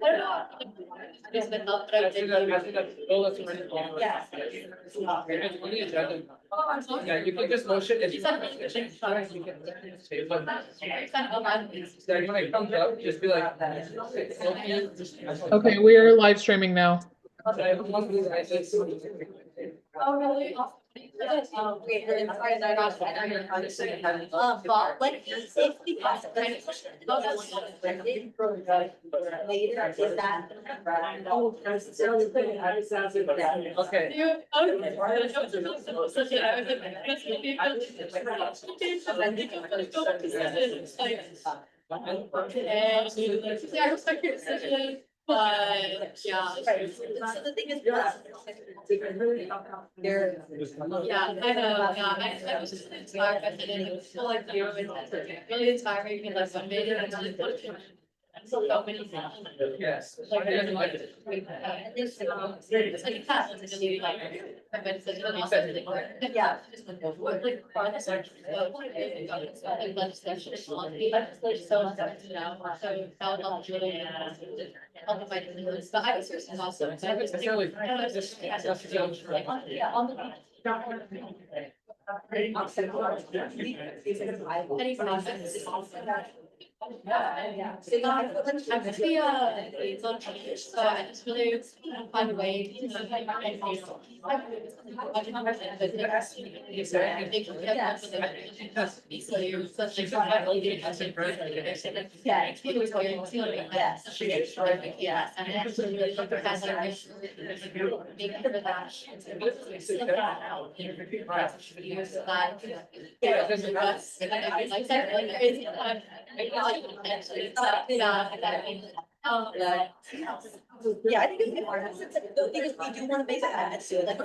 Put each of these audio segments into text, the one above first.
don't know. It's been up, but I did. Yes. Yeah, you can just motion it. Then when it comes up, just be like. Okay, we are live streaming now. Oh, really? But like, if because kind of later, is that? Okay. And yeah, I respect your decision, but yeah. So the thing is. They're. Yeah, I know, yeah, I was just inspired by it, feel like you really inspiring, and like one minute and then. So many things. Yes. Like, there's like, it's like a path, it's really like, I've been such a. Yeah. Like, farthest actually, like legislation, so, so that would help really. Help my news, but I was just awesome. So I was Necessarily. yeah, on the. Any process. Yeah. So I'm pretty it's on change, so I just really find a way to like my face. Yeah, it's really weird. Yes. Yeah, and actually really has make for that. Years that. Yeah, there's a bus. Like that, like crazy. Yeah, I think it's important. The thing is, we do want to make that so like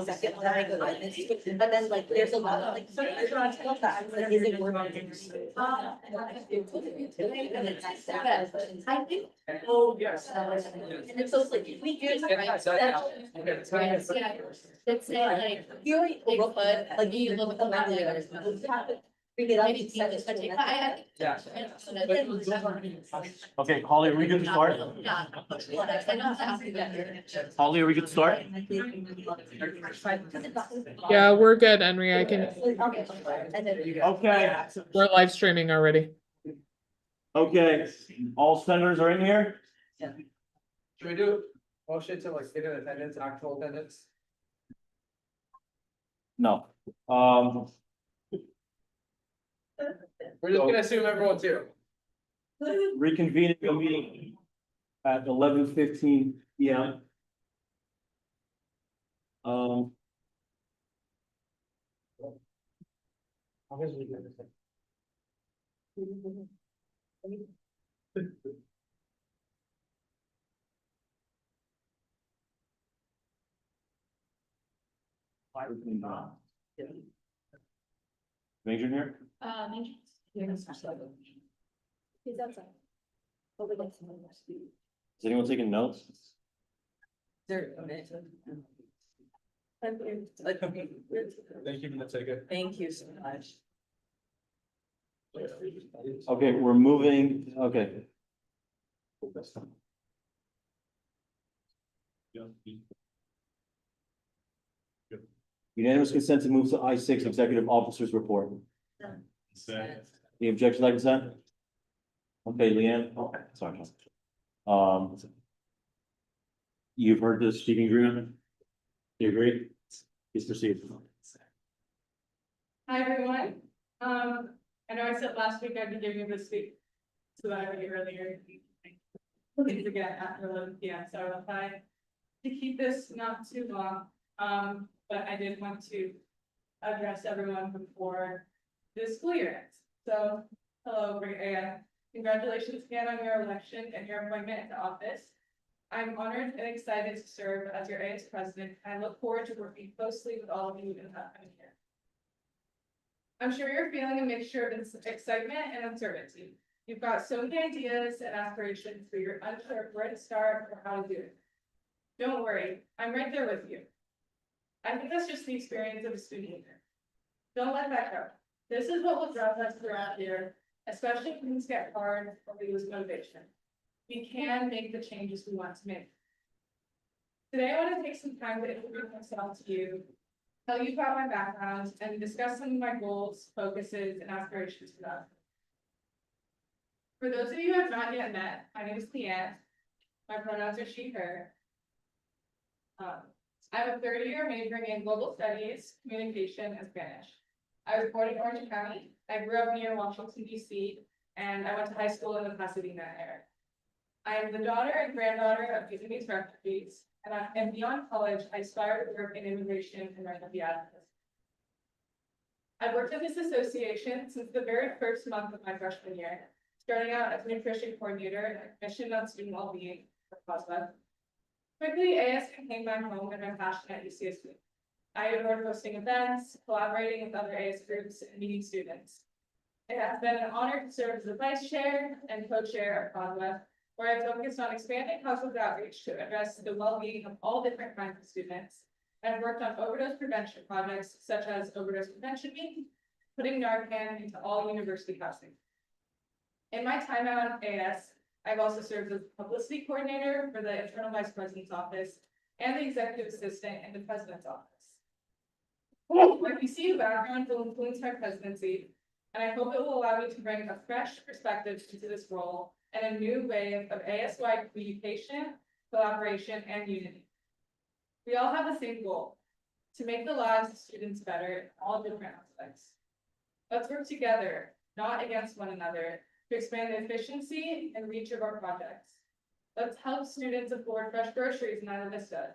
second when I go to this, but then like there's a lot of like stuff that I'm like, is it worth it? I think. Oh, yes. And it's also like we do it right. It's like you already Bigfoot, like you look at the map. Bring it up. Yeah. Okay, Holly, are we good to start? Holly, are we good to start? Yeah, we're good, Henry. I can, Okay, we're live streaming already. okay, all senators are in here? Should we do motion to like get in attendance, actual attendance? No. We're just gonna assume everyone's here. Reconvening the meeting at 11:15 PM. Major here? He's outside. Is anyone taking notes? Thank you, that's a good. Thank you so much. Okay, we're moving, okay. Unanimous consent to move to I6 Executive Officers Report. Any objection to that consent? Okay, Leanne, oh, sorry. You've heard the speaking agreement? Do you agree? Please proceed. Hi, everyone. I know I said last week I'd be giving you this week, so that I would get earlier. Please again after 11 PM, so I'll try to keep this not too long. But I did want to address everyone before this school year ends. So, hello, congratulations again on your election and your appointment into office. I'm honored and excited to serve as your AS president. I look forward to working closely with all of you in the upcoming year. I'm sure you're feeling a mixture of excitement and uncertainty. You've got so many ideas and aspirations, but you're unsure where to start or how to do it. Don't worry, I'm right there with you. I think that's just the experience of a student leader. Don't let that go. This is what will drive us throughout here, especially when things get hard or we lose motivation. we can make the changes we want to make. Today, I want to take some time to introduce myself to you, tell you about my background, and discuss some of my goals, focuses, and aspirations for that. For those of you who have not yet met, my name is Leanne. My pronouns are she, her. I'm a third-year majoring in global studies, communication, and Spanish. I was born in Orange County. I grew up near Washington, D.C., and I went to high school in the Pasadena area. I am the daughter and granddaughter of Vietnamese refugees, and beyond college, I aspire to work in immigration and refugee advocacy. I've worked at this association since the very first month of my freshman year, starting out as nutrition coordinator and mission on student well-being for COSWA. Quickly, AS became my home and my passion at UCSB. I adored hosting events, collaborating with other AS groups, and meeting students. It has been an honor to serve as the vice chair and co-chair of COSWA, where I've focused on expanding COSWA's outreach to address the well-being of all different kinds of students. I've worked on overdose prevention projects such as Overdose Prevention Week, putting Narcan into all university housing. In my time out at AS, I've also served as publicity coordinator for the internal vice president's office and the executive assistant in the president's office. My PCU background will influence my presidency, and I hope it will allow me to bring a fresh perspective into this role and a new wave of AS-wide communication, collaboration, and unity. We all have the same goal: to make the lives of students better in all different aspects. Let's work together, not against one another, to expand the efficiency and reach of our projects. Let's help students afford fresh groceries in Isla Vista.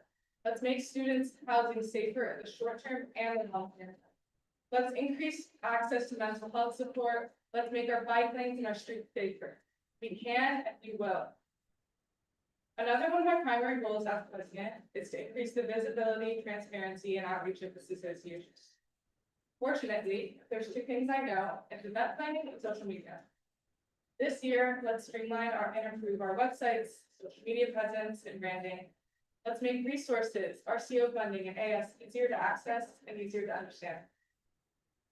Let's make students' housing safer in the short term and the long term. Let's increase access to mental health support. Let's make our bike lanes and our streets safer. We can and we will. Another one of my primary goals as president is to increase the visibility, transparency, and outreach of this association. Fortunately, there's two things I know: it's event planning and social media. This year, let's streamline and improve our websites, social media presence, and branding. Let's make resources, RCO funding, and AS easier to access and easier to understand.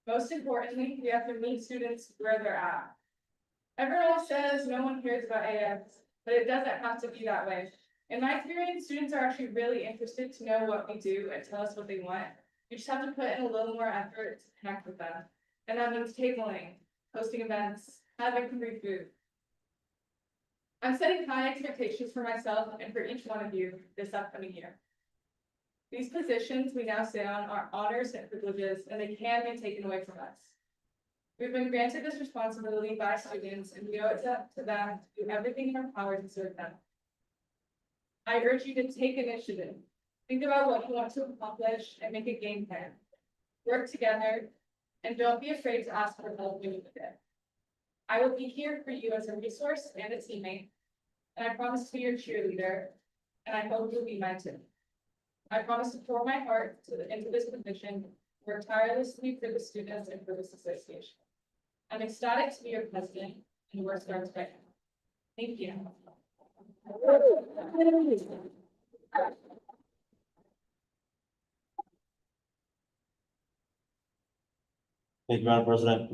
Most importantly, we have to meet students where they're at. Everyone says no one cares about AS, but it doesn't have to be that way. In my experience, students are actually really interested to know what we do and tell us what they want. You just have to put in a little more effort to connect with them. And that means tabling, hosting events, having free food. I'm setting high expectations for myself and for each one of you this upcoming year. These positions we now sit on are honors and privileges, and they can be taken away from us. We've been granted this responsibility by students, and we owe it to them to do everything in our power to serve them. I urge you to take initiative. Think about what you want to accomplish and make a game plan. Work together, and don't be afraid to ask for help when you need it. I will be here for you as a resource and a teammate, and I promise to be your cheerleader, and I hope you'll be mine too. I promise to pour my heart into this position, work tirelessly for the students and for this association. I'm ecstatic to be your president, and the work starts right now. Thank you. Thank you, Madam President.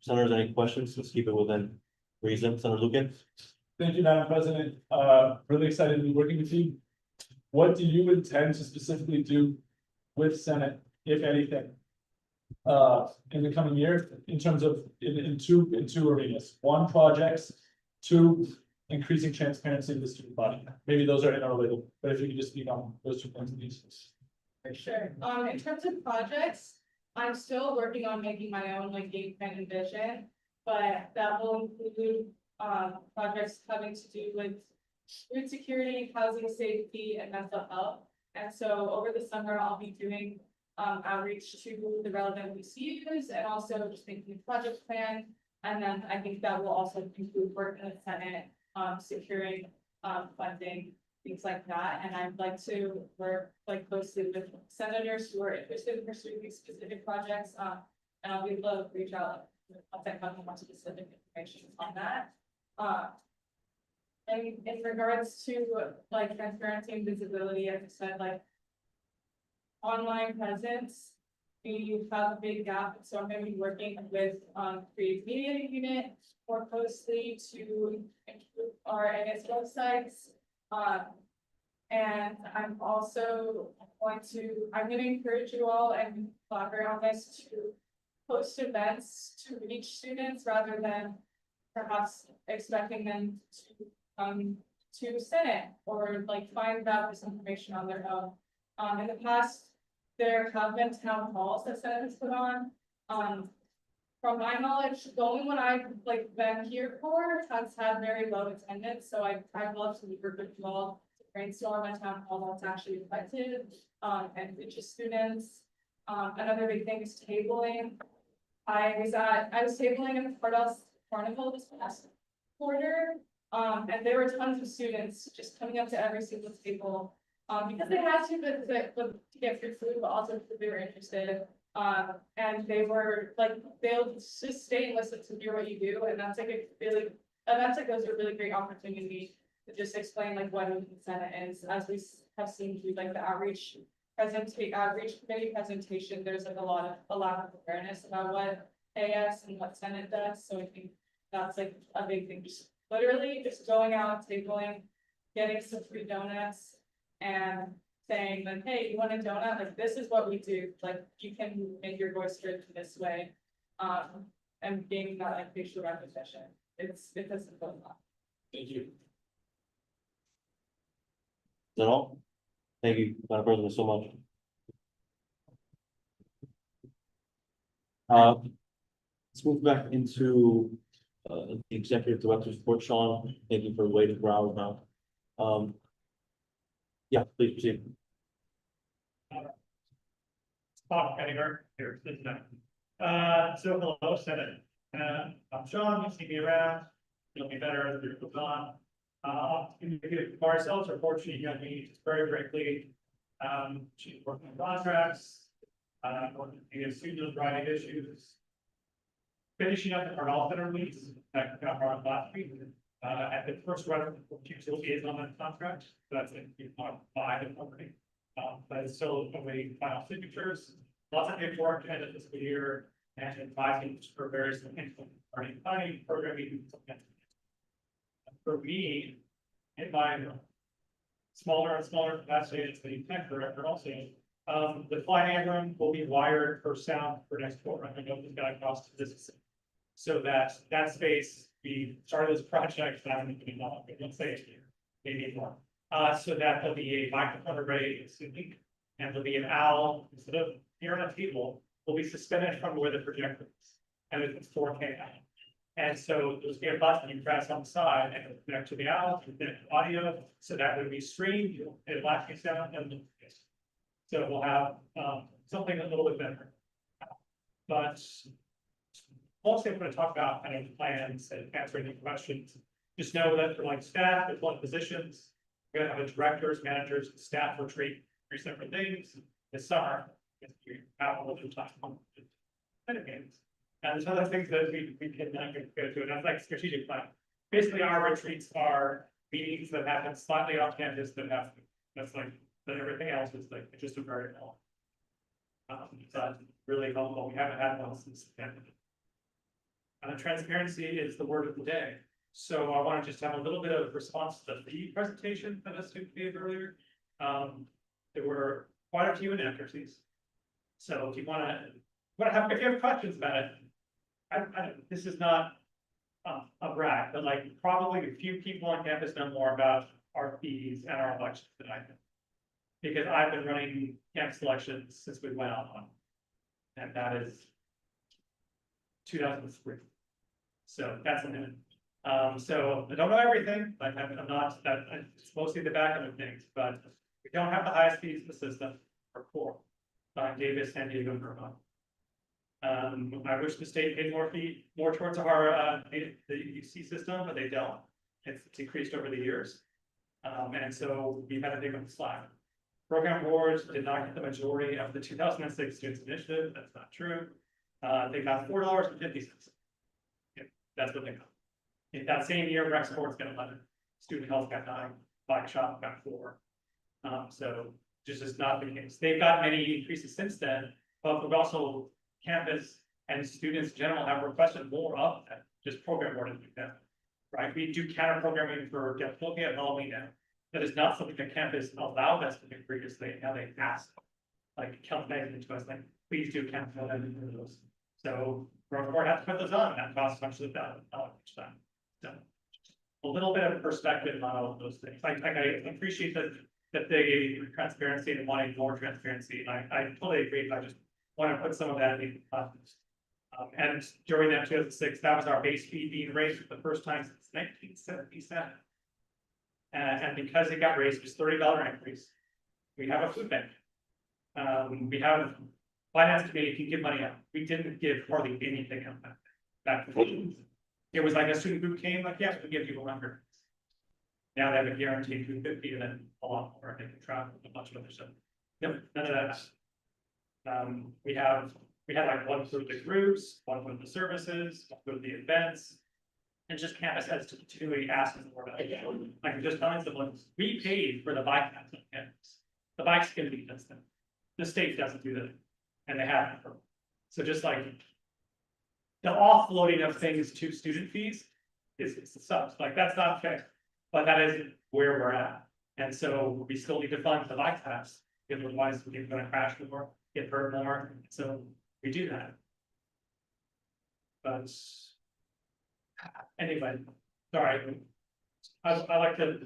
Senators, any questions? Let's keep it within reason. Senator Lucan? Thank you, Madam President. Really excited to be working with you. What do you intend to specifically do with Senate, if anything, in the coming year, in terms of in two arenas? One, projects. Two, increasing transparency in the student body. Maybe those are interrelated, but if you could just speak on those 2 points, please. For sure. In terms of projects, I'm still working on making my own game plan and vision, but that will include projects having to do with food security, housing safety, and mental health. And so over the summer, I'll be doing outreach to the relevant VCUs and also just making a project plan. And then I think that will also include work in the Senate, securing funding, things like that. And I'd like to work closely with senators who are interested in pursuing these specific projects. And I'll be able to reach out once I have more specific information on that. And in regards to transparency and visibility, as I said, online presence, we have a big gap, so I'm gonna be working with, creative media unit more closely to improve our NS websites. And I'm also I'm gonna encourage you all and collaborate on this to host events to reach students rather than perhaps expecting them to come to Senate or like find out this information on their own. In the past, there have been town halls that Senate has put on. From my knowledge, the only one I've like been here for has had very low attendance, so I'd love to work with you all to brainstorm a town hall that's actually effective, and reaches students. Another big thing is tabling. I was tabling in the Cardell's Carnival this past quarter, and there were tons of students just coming up to every single table. Because they had to, to get free food, but also because they were interested. And they were like, they'll just stay and listen to hear what you do, and that's like a really, those are really great opportunity to just explain like what Open Senate is, as we have seen through like the outreach committee presentation, there's like a lot of awareness about what AS and what Senate does, so I think that's like a big thing, just literally just going out, tabling, getting some free donuts, and saying like, hey, you want a donut? Like, this is what we do. Like, you can make your voice heard this way. And gaining that like facial recognition. It's because of both. Thank you. Is that all? Thank you, Madam President, so much. Let's move back into the executive director's report. Sean, thank you for waiting for hours now. Yeah, please proceed. Bob Henniger here, so hello, Senate. I'm Sean, you see me around, you'll be better as the year goes on. Marcel's report sheet, you got me just very briefly. She's working on contracts, working with student variety of issues. Finishing up our alternate leads that got brought last week. At the first round, utility is on that contract, so that's by the company. But it's still awaiting final signatures, lots of paperwork to end of this year, and advising for various things, planning, programming. For me, in my smaller and smaller capacity as the tech director also, the flying room will be wired for sound for next quarter. I know this got across to this. So that space, we started this project, I don't know, let's say a year, maybe more. So that there'll be a microphone array, and there'll be an owl, instead of here on a table, will be suspended from where the projector is. And it's 4K now. And so there's a button you press on the side and it'll connect to the owl, connect to audio, so that would be streamed, it'll actually sound and so we'll have something a little bit better. But also, I'm going to talk about kind of plans and answer any questions. Just know that for like staff, there's one positions. We're going to have a directors, managers, and staff retreat, 3 separate things this summer. You have a little bit of time to games. And there's other things that we can go to, and that's like strategic plan. Basically, our retreats are meetings that happen slightly off campus that's like, but everything else is like just a very long. That's really helpful. We haven't had one since the pandemic. Transparency is the word of the day. So I want to just have a little bit of response to the fee presentation that I gave earlier. There were quite a few inaccuracies. So if you want to, if you have questions about it, this is not a brag, but like probably a few people on campus know more about our fees and our elections than I do. Because I've been running campus elections since we went online. And that is 2003. So that's a minute. So I don't know everything, like I'm not, it's mostly the back end of things, but we don't have the highest fees in the system for core. Davis, San Diego, Vermont. I wish the state paid more towards our the UC system, but they don't. It's increased over the years. And so we've had to pick up the slack. Program boards did not get the majority of the 2006 Students Initiative. That's not true. They got $4.50. Yeah, that's what they got. In that same year, Rexport's got 11, student health got 9, bike shop got 4. So just is not the case. They've got many increases since then, but we've also campus and students in general have requested more of that, just program more than that. Right, we do counter programming for difficulty at Halloween now. That is not something the campus allowed us to do previously, now they ask. Like, Kelly Magazine to us, like, please do counter programming for those. So, we're have to put those on, and that costs much of $1,000 each time. So, a little bit of perspective on all of those things. I appreciate that they gave you transparency and wanting more transparency. I totally agree. I just want to put some of that in context. And during that 2006, that was our base fee being raised for the first time since 1977. And because it got raised, it was $30 increase. We have a food bank. We have finance committee can give money out. We didn't give hardly anything out back then. It was like a student group came, like, yeah, we give you 100. Now they have a guaranteed 250 and then a lot more. They can travel a bunch of other stuff. Nope, none of that. We had like one for the groups, one for the services, one for the events. And just campus has to continually ask for that. Like just telling someone, we paid for the bike paths on campus. The bike's gonna be constant. The state doesn't do that. And they haven't. So just like the offloading of things to student fees is the subs, like that's not fair. But that is where we're at. And so we still need to fund the bike paths. Because otherwise we're gonna crash more, get hurt more. So we do that. But anyway, sorry. I like to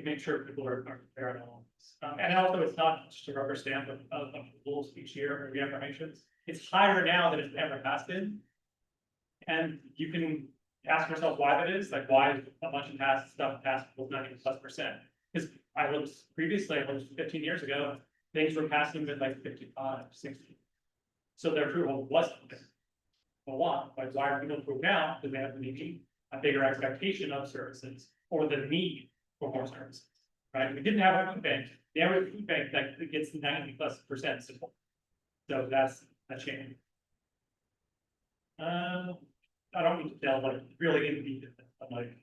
make sure people are prepared on all this. And also it's not just a rubber stamp of rules each year or reaffirmations. It's higher now than it's ever has been. And you can ask yourself why that is, like why a bunch of past stuff passed was 90+%. Because I looked previously, I looked 15 years ago, things were passing with like 55, 60. So their approval wasn't. Well, why are people approved now? Because they have maybe a bigger expectation of services or the need for more services, right? We didn't have a food bank. The average food bank that gets 90+% support. So that's a change. I don't need to delve like really into detail. I'm like,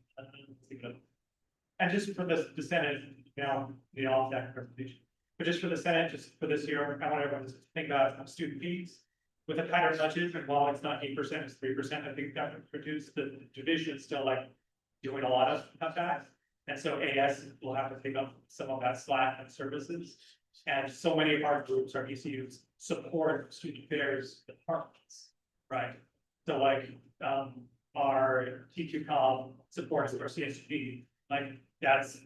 and just for the Senate, the all that presentation. But just for the Senate, just for this year, I want everyone to think about student fees with the tighter budget. And while it's not 8%, it's 3%. I think that would produce the division is still like doing a lot of cutbacks. And so AS will have to pick up some of that slack and services. And so many of our groups, our ECUs, support student affairs departments, right? So like our T2Com supports our CSG, like it's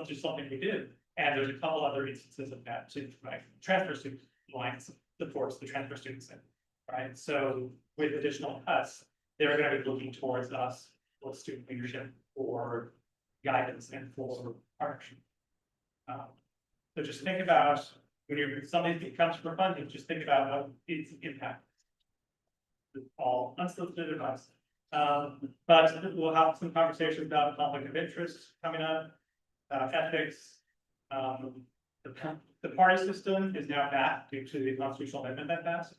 just something we do. And there's a couple other instances of that too, right? Transfer student alliance supports the transfer students, right? So with additional cuts, they're going to be looking towards us for student leadership, for guidance, and for partnership. So just think about when something comes for funding, just think about what its impact. All unsolicited advice. But we'll have some conversations about conflict of interest coming up, ethics. The party system is now back due to the constitutional amendment that passed.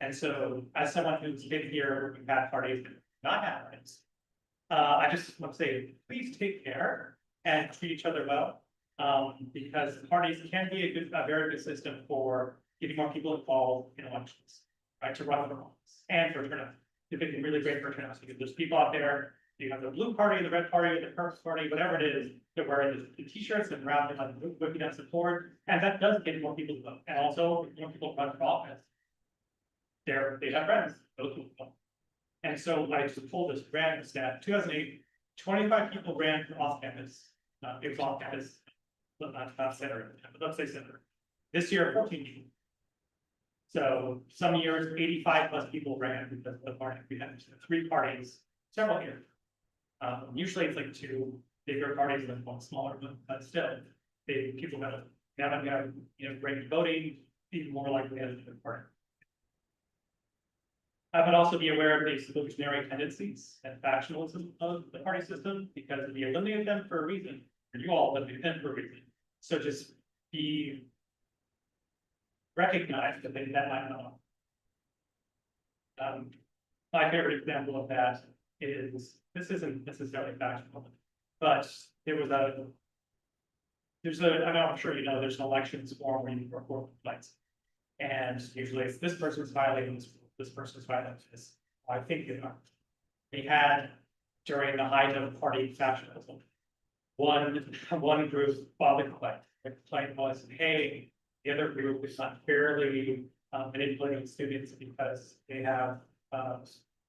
And so as someone who's been here working at parties and not have rights, I just want to say, please take care and treat each other well. Because parties can be a very good system for getting more people involved in elections, right? To run for office and for turnout. It's been really great for turnout because there's people out there. You have the blue party, the red party, the purple party, whatever it is. They're wearing the t-shirts and around them, like whipping up support, and that does get more people to vote. And also, more people run for office. They have friends, those people. And so I just pulled this random stat. 2008, 25 people ran for off campus. It was off campus, but not center. But let's say center. This year, 14 people. So some years, 85+ people ran because of the party. We had 3 parties, several years. Usually it's like 2 bigger parties and 1 smaller, but still, people haven't got great voting, even more likely as a good party. But also be aware of the exclusionary tendencies and factionalism of the party system, because we eliminated them for a reason, or you all eliminated them for a reason. So just recognize that that might not. My favorite example of that is, this isn't necessarily factional, but I'm sure you know, there's an elections form where you report complaints. And usually it's this person's violating this person's violating this. I think they are. They had during the height of party factionalism. One group filed a complaint. The complaint was, hey, the other group is unfairly manipulating students because they have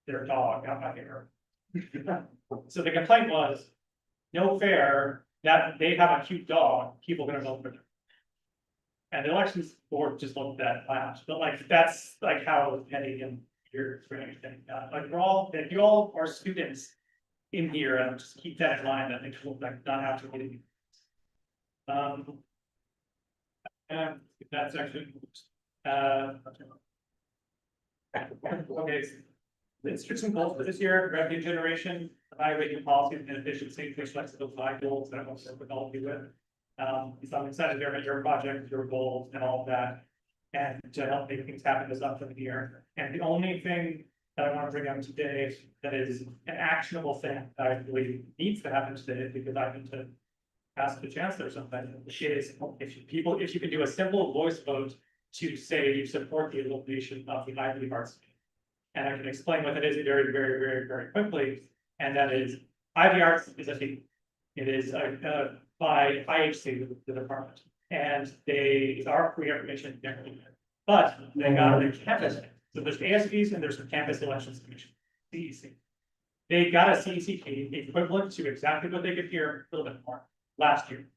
their dog out by here. So the complaint was, no fair that they have a cute dog, people are gonna vote for them. And the elections board just looked at that last, but like, that's like how petty and you're experiencing that. Like, we're all, if you all are students in here, and just keep that in mind, that they will like not have to get it. And that section, okay, the strict goals for this year, revenue generation, evaluating policies and efficiency, push flexible design goals that I'm also with all of you with. So I'm excited to hear about your project, your goals and all of that. And to help make things happen this upcoming year. And the only thing that I want to bring up today that is an actionable thing that I believe needs to happen today, because I need to ask the chancellor something, is if you can do a simple voice vote to say you support the elimination of the Ivy League arts. And I can explain what that is very, very, very, very quickly. And that is Ivy Arts is a fee. It is by IHC, the department. And they are free information, but they got a campus. So there's ASBs and there's the Campus Elections Commission, CEC. They got a CEC equivalent to exactly what they could hear, a little bit more last year.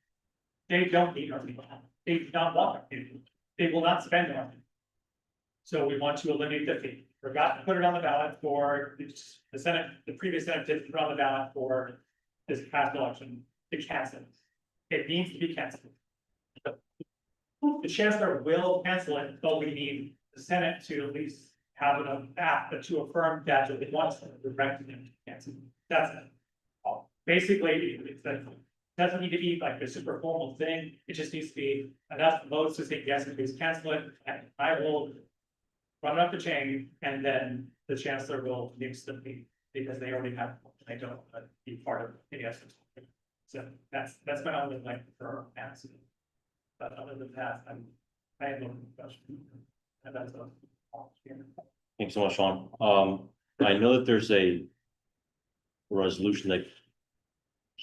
They don't need our people. They do not want our people. They will not spend our money. So we want to eliminate the fee. Forgot to put it on the ballot for the Senate, the previous Senate did put it on the ballot for this past election to cancel it. It needs to be canceled. The chancellor will cancel it, but we need the Senate to at least have enough act to affirm that it wants to direct them to cancel. That's it. Basically, it doesn't need to be like a super formal thing. It just needs to be enough votes to say yes, please cancel it. And I will run it up the chain, and then the chancellor will instantly, because they already have, they don't be part of any essence. So that's my only like for answer. But other than that, I have no question. And that's all. Thanks so much, Sean. I know that there's a resolution that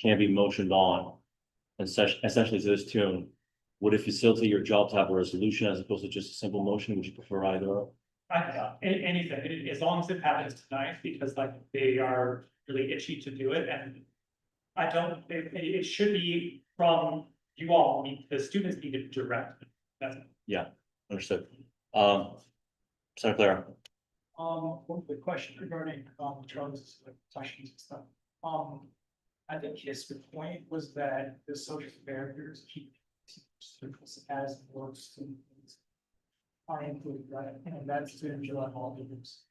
can be motioned on, and essentially to this tune. Would it facilitate your job to have a resolution as opposed to just a simple motion? Would you prefer either? Anything, as long as it happens tonight, because like they are really itchy to do it, and I don't, it should be from you all, the students need to direct. That's it. Yeah, understood. Senator Clara. One quick question regarding, Charles' questions and stuff. I think his point was that the social barriers keep teachers as more students are included, right? And that's to enjoy all the groups.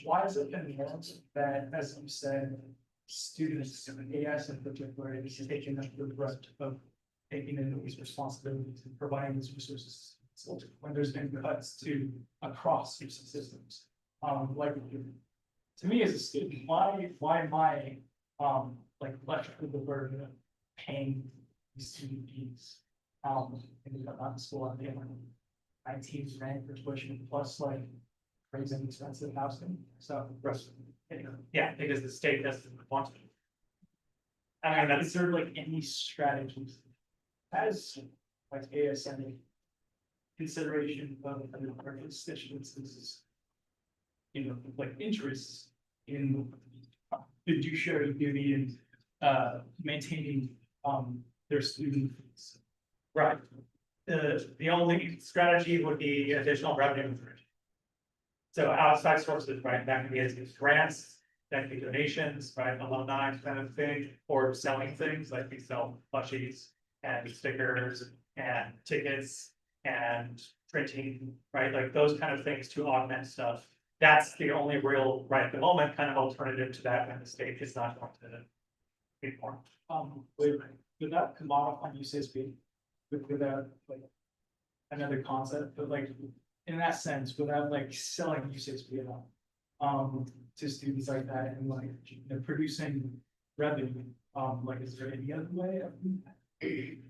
Why is it inherent that, as you said, students, AS in particular, is taking up the brunt of taking in these responsibilities and providing these resources? So when there's been cuts to across systems, like to me as a student, why am I like left with the burden of paying these student fees? And I'm not school, I'm paying 19's rent for tuition plus like crazy expensive housing. So Yeah, because the state doesn't want to. I mean, is there like any strategies as like ASM consideration of our constituencies, like interests in fiduciary duty and maintaining their student fees? Right. The only strategy would be additional revenue. So outside sources, right, that can be grants, that can be donations, right, alumni kind of thing, or selling things, like we sell plushies and stickers and tickets and printing, right, like those kind of things to augment stuff. That's the only real, right at the moment, kind of alternative to that when the state is not going to be more. Would that commodify UCSB without like another concept, but like in that sense, without like selling UCSB at all, to students like that and like producing revenue, like is there any other way of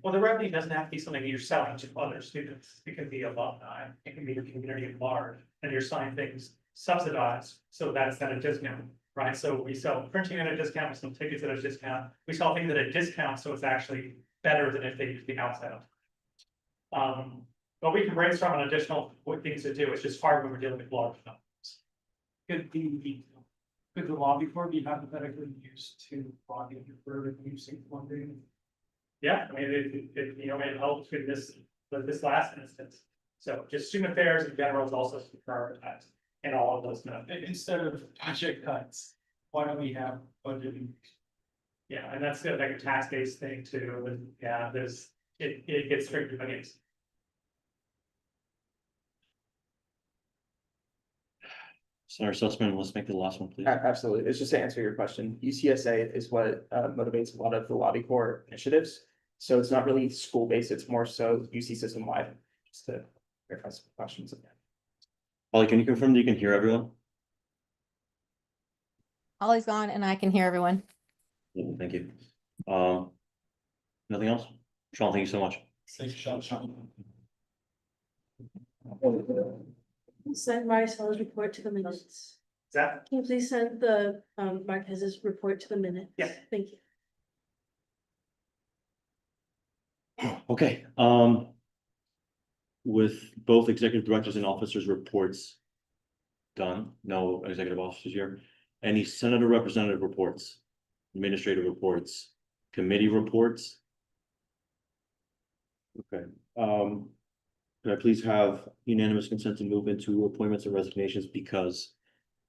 Well, the revenue doesn't have to be something you're selling to other students. It can be alumni, it can be the community at large, and you're selling things subsidized, so that's at a discount, right? So we sell printing at a discount, we sell tickets at a discount, we sell things at a discount, so it's actually better than if they use the outside. But we can brainstorm on additional what things to do, it's just hard when we're dealing with large numbers. Could the lobby board be hypothetically used to lobby for using funding? Yeah, I mean, it helps with this last instance. So just student affairs in general is also prioritized in all of those. Instead of project cuts, why don't we have budgeting? Yeah, and that's like a tax-based thing too, and yeah, it gets tricky, but it's. Senator Sussman, let's make the last one, please. Absolutely. It's just to answer your question. UCSA is what motivates a lot of the lobby corps initiatives. So it's not really school based, it's more so UC system wide, just to clarify some questions. Holly, can you confirm that you can hear everyone? Ollie's gone and I can hear everyone. Yeah, thank you. Nothing else? Sean, thank you so much. Thanks, Sean. Send Marisol's report to the minutes. Is that, Can you please send the Marquez's report to the minutes? Yeah. Thank you. Okay, with both executive directors and officers' reports done, no executive officers here, any senator representative reports, administrative reports, committee reports? Okay, could I please have unanimous consent to move into appointments and resignations, because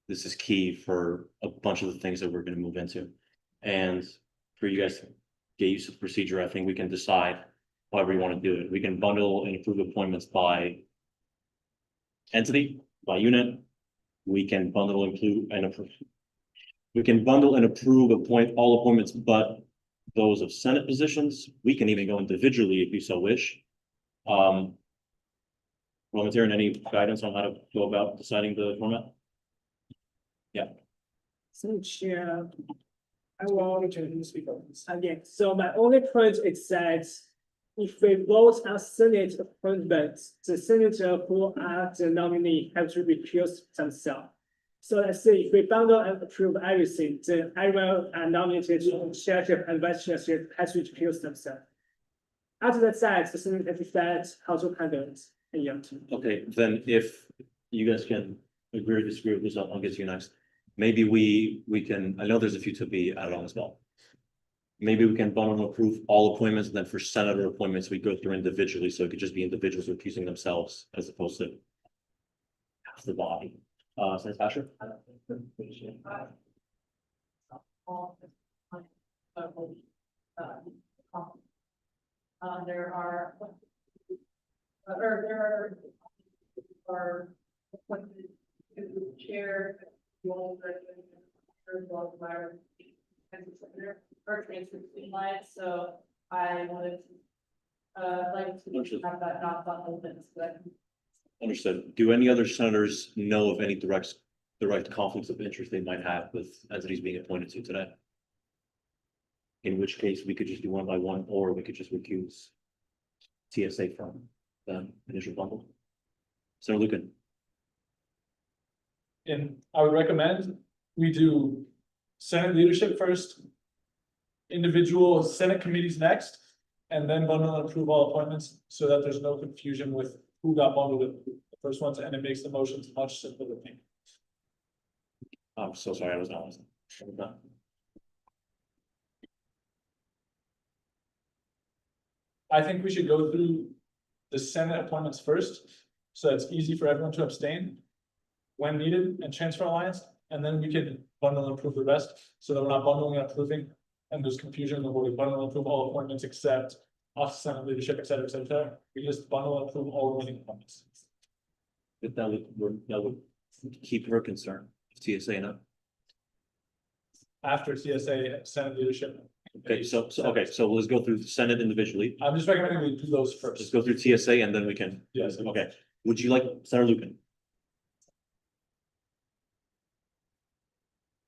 this is key for a bunch of the things that we're gonna move into. And for you guys to get used to the procedure, I think we can decide however you want to do it. We can bundle and approve appointments by entity, by unit. We can bundle, include, and approve. We can bundle and approve all appointments, but those of Senate positions. We can even go individually if you so wish. Parliamentarian, any guidance on how to go about deciding the format? So Chair, I want to speak on this again. So my only point is that if we vote on Senate appointments, the senator who are the nominee have to recuse themselves. So let's say if we bundle and approve everything, then everyone nominated chairship and vice chairship has to recuse themselves. After that, the Senate has decided how to handle it. Okay, then if you guys can agree or disagree with this, I'll get to you next. Maybe we can, I know there's a few to be added on as well. Maybe we can bundle and approve all appointments, and then for senator appointments, we go through individually, so it could just be individuals recusing themselves as opposed to half the body. Senator Asher? there are appointed to chair the old or transfer between lines, so I would like to have that not bundled in, but Understood. Do any other senators know of any direct conflicts of interest they might have with entities being appointed to today? In which case, we could just do one by one, or we could just recuse TSA from the initial bundle. Senator Lucan. And I would recommend we do Senate leadership first, individual Senate committees next, and then bundle and approve all appointments so that there's no confusion with who got bundled with the first ones, and it makes the motions much simpler to think. I'm so sorry, I was not listening. I think we should go through the Senate appointments first, so it's easy for everyone to abstain when needed and transfer lines, and then we can bundle and approve the rest, so that we're not bundling and approving, and there's confusion of where we bundle and approve all appointments except office Senate leadership, et cetera, et cetera. We just bundle and approve all remaining appointments. But that would keep her concern, TSA, no? After TSA, Senate leadership. Okay, so let's go through the Senate individually. I'm just recommending we do those Let's first. go through TSA and then we can. Yes. Okay, would you like, Senator Lucan?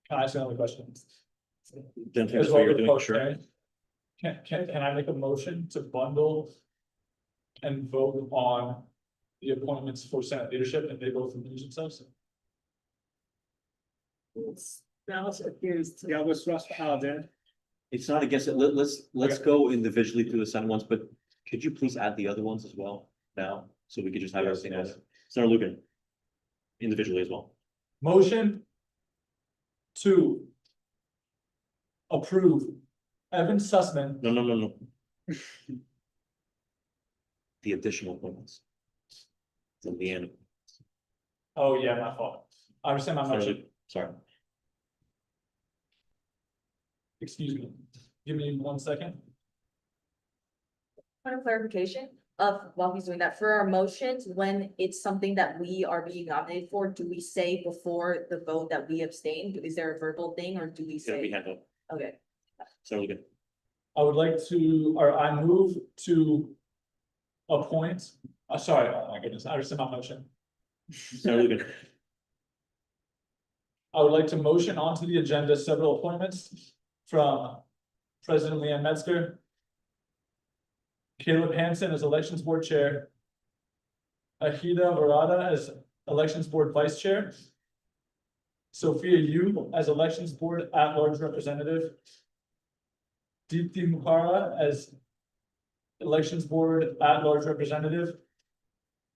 Can I ask another question? Then As finish well what you're with doing, folks, sure. okay? Can I make a motion to bundle? And vote on the appointments for Senate leadership and they both recuse themselves? Now it's against the other thrust out there. It's not against it. Let's Okay. go individually through the Senate ones, but could you please add the other ones as well now? So we could just have everything else. Senator Lugan. Individually as well. Motion. To. Approve. Evan Sussman, No. The additional appointments. To Leanne. oh yeah, my fault. I understand my Senator motion, Lugan, sorry. excuse me, give me 1 second. Point of clarification of while he's doing that, for our motions, when it's something that we are being nominated for, do we say before the vote that we abstained? Is there a verbal thing or do we It's gonna be say? hand vote. Okay, Senator Lugan. I would like to, or I move to. Appoint, sorry, oh my goodness, I understand my motion. Senator Lugan. I would like to motion onto the agenda several appointments from President Leanne Metzger. Caleb Hansen as Elections Board Chair. Ahida Varada as Elections Board Vice Chair. Sophia Yu as Elections Board At-Large Representative. Deepthi Mukara as Elections Board At-Large Representative.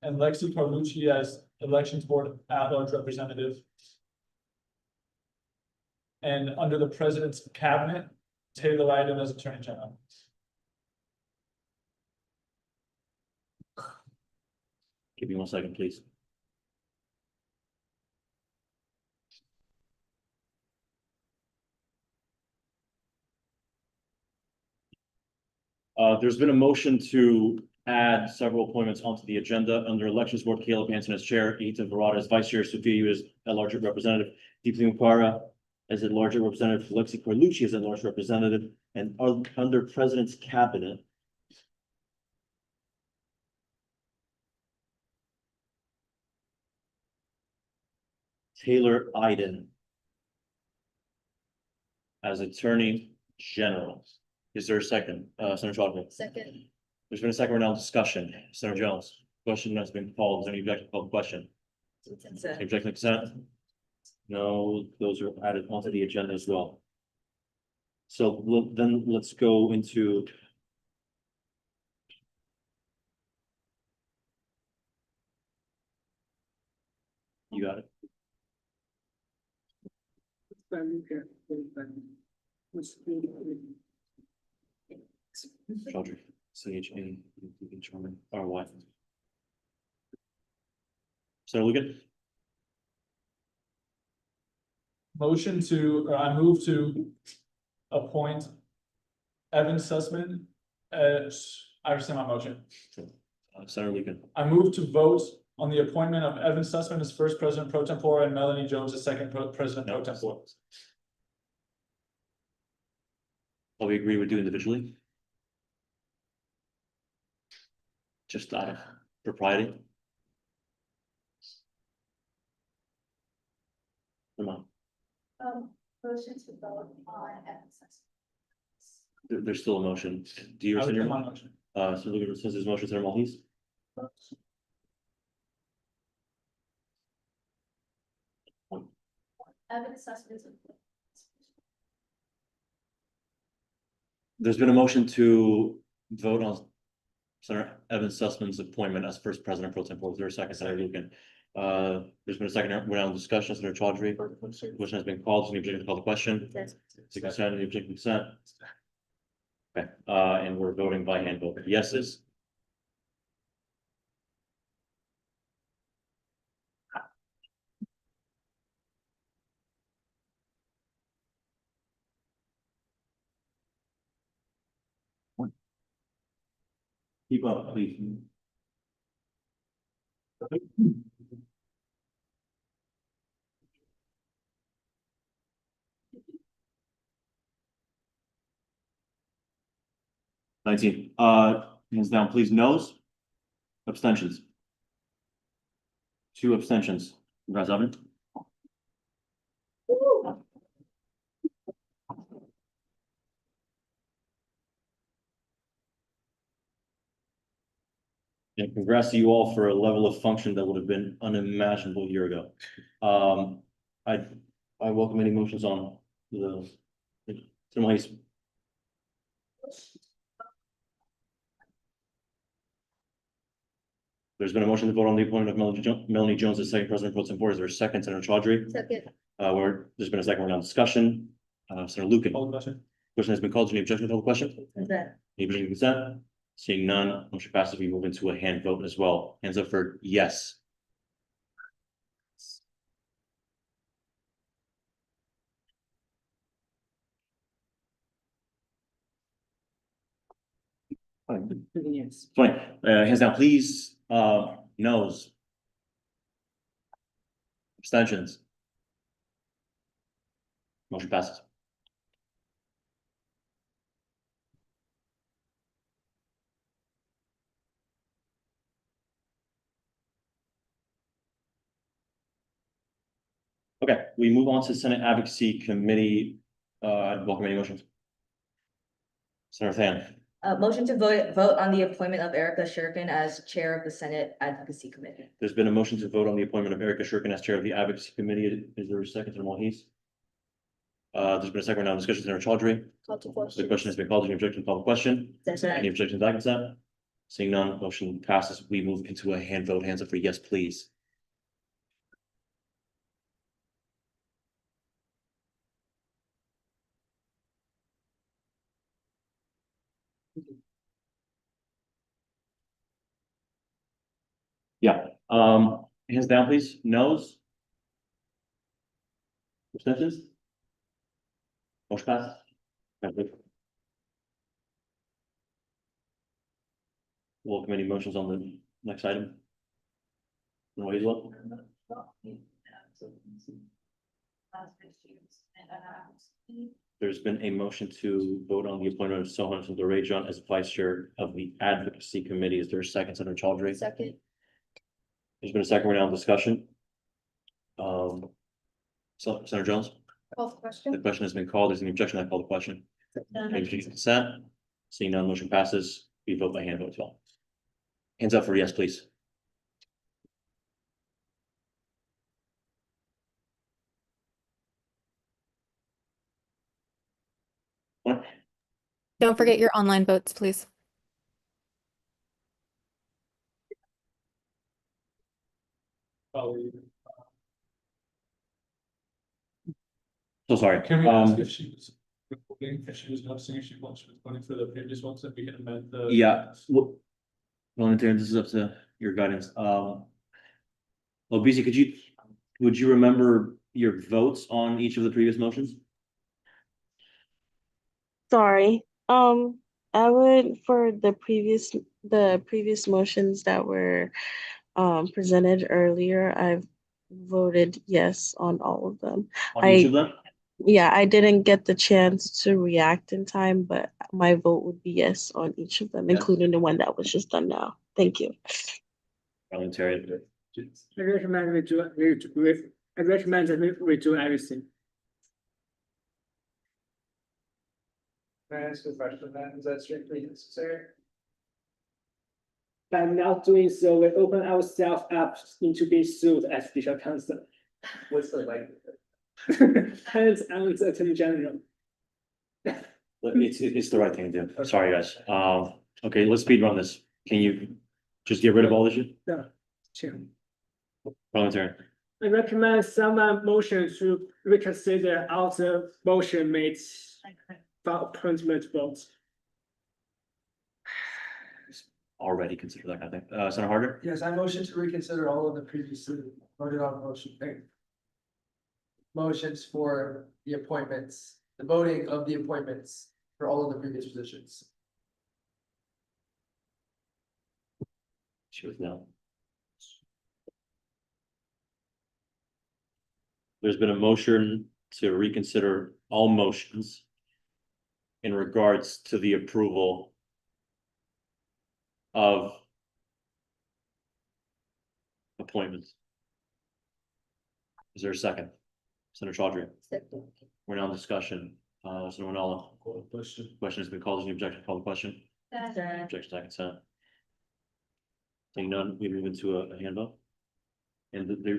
And Lexi Carlucci as Elections Board At-Large Representative. And under the President's Cabinet, Taylor Iden as Attorney General. Give me 1 second, please. There's been a motion to add several appointments onto the agenda under Elections Board. Caleb Hansen as Chair, Ethan Varada as Vice Chair, Sophia Yu as at-large representative, Deepthi Mukara as at-large representative, Lexi Carlucci as at-large representative, and under President's Cabinet. Taylor Iden as Attorney General. Is there a second? Senator Chaudhary. Second. There's been a second round of discussion. Senator Jones, question has been called. Is there any objection to the question? consent. Objection to consent? No, those are added onto the agenda as well. So then let's go into. You got it. Chaudhary, CHA, Chairman, RY. Senator Lugan. Motion to, or I move to appoint Evan Sussman as, I understand my motion. Senator Lugan. I move to vote on the appointment of Evan Sussman as first president pro tempore and Melanie Jones as second president pro tempore. All we agree we do individually? Just out of propriety? Come on, Motion to vote on evidence. there's still a motion. Do you I rescind your withdraw my motion? motion. So Lugan rescinds his motion, Senator Maltese? Evidence assessments. There's been a motion to vote on Senator Evan Sussman's appointment as first president pro tempore. Is there a second, Senator Lugan? There's been a second round of discussion, Senator Chaudhary. Question has been called. Is any objection to call the question? Yes. To consent, any objection to consent? Okay, and we're voting by hand vote. Yeses. Keep up, please. Hands down, please. Noes? Abstentions? 2 abstentions. Congrats, Evan. And congrats to you all for a level of function that would have been unimaginable a year ago. I welcome any motions on the. There's been a motion to vote on the appointment of Melanie Jones as second president pro tempore. Is there a second, Senator Chaudhry? Second. Where there's been a second, we're now discussion. Senator Lukin. Call the question. Question has been called. Any objection to the question? Consent. Any objection to consent? Seeing none, motion passes. We move into a hand vote as well. Hands up for yes. Yes. 20, hands down, please. Noes. Abstentions. Motion passes. Okay, we move on to Senate Advocacy Committee. I'd welcome any motions. Senator Than. Motion to vote on the appointment of Erica Shirkin as Chair of the Senate Advocacy Committee. There's been a motion to vote on the appointment of Erica Shirkin as Chair of the Advocacy Committee. Is there a second, Senator Malhese? There's been a second round of discussion, Senator Chaudhry. Call to The question. question has been called. Any objection to call the question? Consent. Any objection to that consent? Seeing none, motion passes. We move into a hand vote. Hands up for yes, please. Yeah, hands down, please. Noes? Abstentions? Motion passes. Welcome any motions on the next item. No way, well. There's been a motion to vote on the appointment of Sohan Sundarejan as Vice Chair of the Advocacy Committee. Is there a second, Senator Chaudhry? Second. There's been a second round of discussion. Senator Jones, Call the the question. question has been called. There's an objection. I call the question. Any objection to consent? Seeing none, motion passes. We vote by hand vote as well. Hands up for yes, please. Don't forget your online votes, please. So sorry. Can we ask if she was recording, if she was noticing if she was recording for the previous ones that we can amend the? Yeah. Well, Aaron, this is up to your guidance. BC, would you remember your votes on each of the previous motions? Sorry, I would, for the previous motions that were presented earlier, I've voted yes on all of them. On each of them? Yeah, I didn't get the chance to react in time, but my vote would be yes on each of them, Yes. including the one that was just done now. Thank you. Parliamentarian. I recommend we do everything. Can I ask a question then? Is that strictly necessary? By not doing so, we open ourselves up into being sued as special counsel. What's the likelihood? Hands on the Attorney General. It's the right thing to do. Sorry, guys. Okay, let's speed run this. Can you just get rid of all this shit? No, Chair. Parliamentarian. I recommend someone motion to reconsider all the motion made for appointment votes. Already consider that kind of thing. Senator Harder? Yes, I motion to reconsider all of the previously voted on motions for the appointments, the voting of the appointments for all of the previous positions. She was no. There's been a motion to reconsider all motions in regards to the approval of appointments. Is there a second? Senator Chaudhry. Second. We're now in discussion. Senator Manala. Question has been called. Is any objection? Call the question. Consent. Objection to consent. Seeing none, we move into a hand vote. And they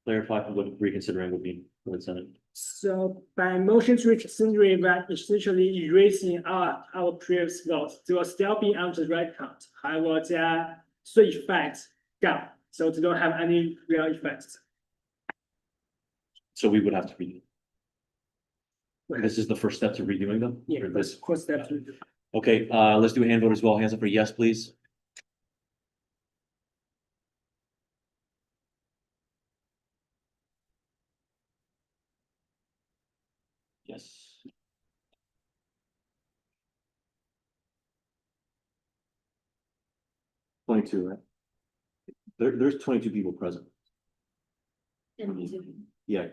clarify what reconsidering would mean for the Senate. So by motion to reconsider that essentially erasing our previous votes, they will still be on the right count. However, there are three effects gone, so they don't have any real effects. So we would have to read. This is the first step to redoing them? Yeah, Or that's this? of course that's. Okay, let's do a hand vote as well. Hands up for yes, please. Yes. Twenty-two, right? There's 22 people present. And me too. Yeah.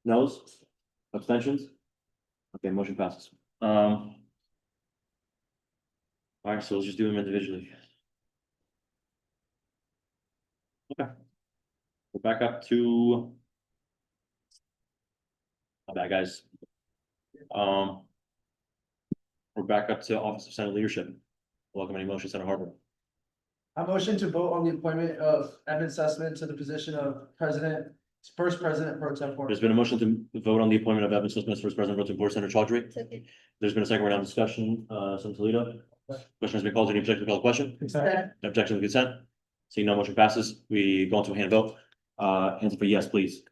Noes? Abstentions? Okay, motion passes. All right, so let's just do them individually. Okay. We're back up to. My bad, guys. We're back up to Office of Senate Leadership. Welcome any motion, Senator Harper. I motion to vote on the appointment of Evan Sussman to the position of first president pro tempore. There's been a motion to vote on the appointment of Evan Smith as first president pro tempore, Senator Chaudhry. Second. There's been a second round of discussion, Senator Toledo. Question has been called. Any objection to call the question? Consent. No objection to consent. Seeing no motion passes, we go into a hand vote. Hands up for yes, please.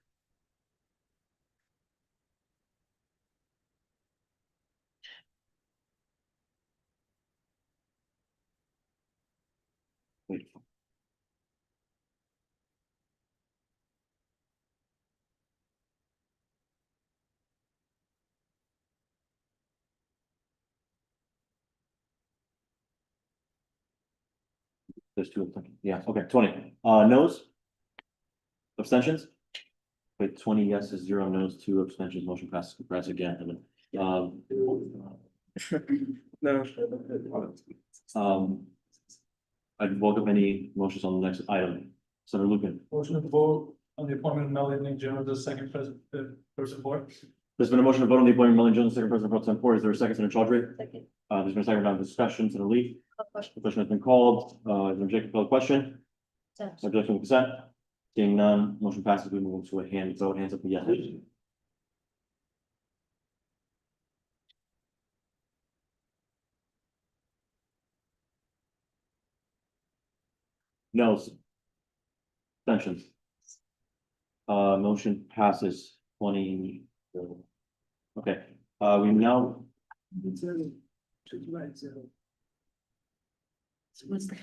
Wait. There's two of them. Yeah, okay, 20. Noes? Abstentions? Wait, 20 yeses, 0 noes, 2 abstentions, motion passes. Congrats again, Evan. No. I'd welcome any motions on the next item. Senator Lucan. Motion to vote on the appointment of Melanie Jones as second president, person board. There's been a motion to vote on the appointment of Melanie Jones, second president pro tempore. Is there a second, Senator Chaudhry? Second. There's been a second round of discussion, Senator Lee. Question. The question has been called. Is there objection to the question? No objection to consent. Seeing none, motion passes. We move to a hand vote. Hands up for yes. Noes. Abstentions. Motion passes 20. Okay, we now, So what's the?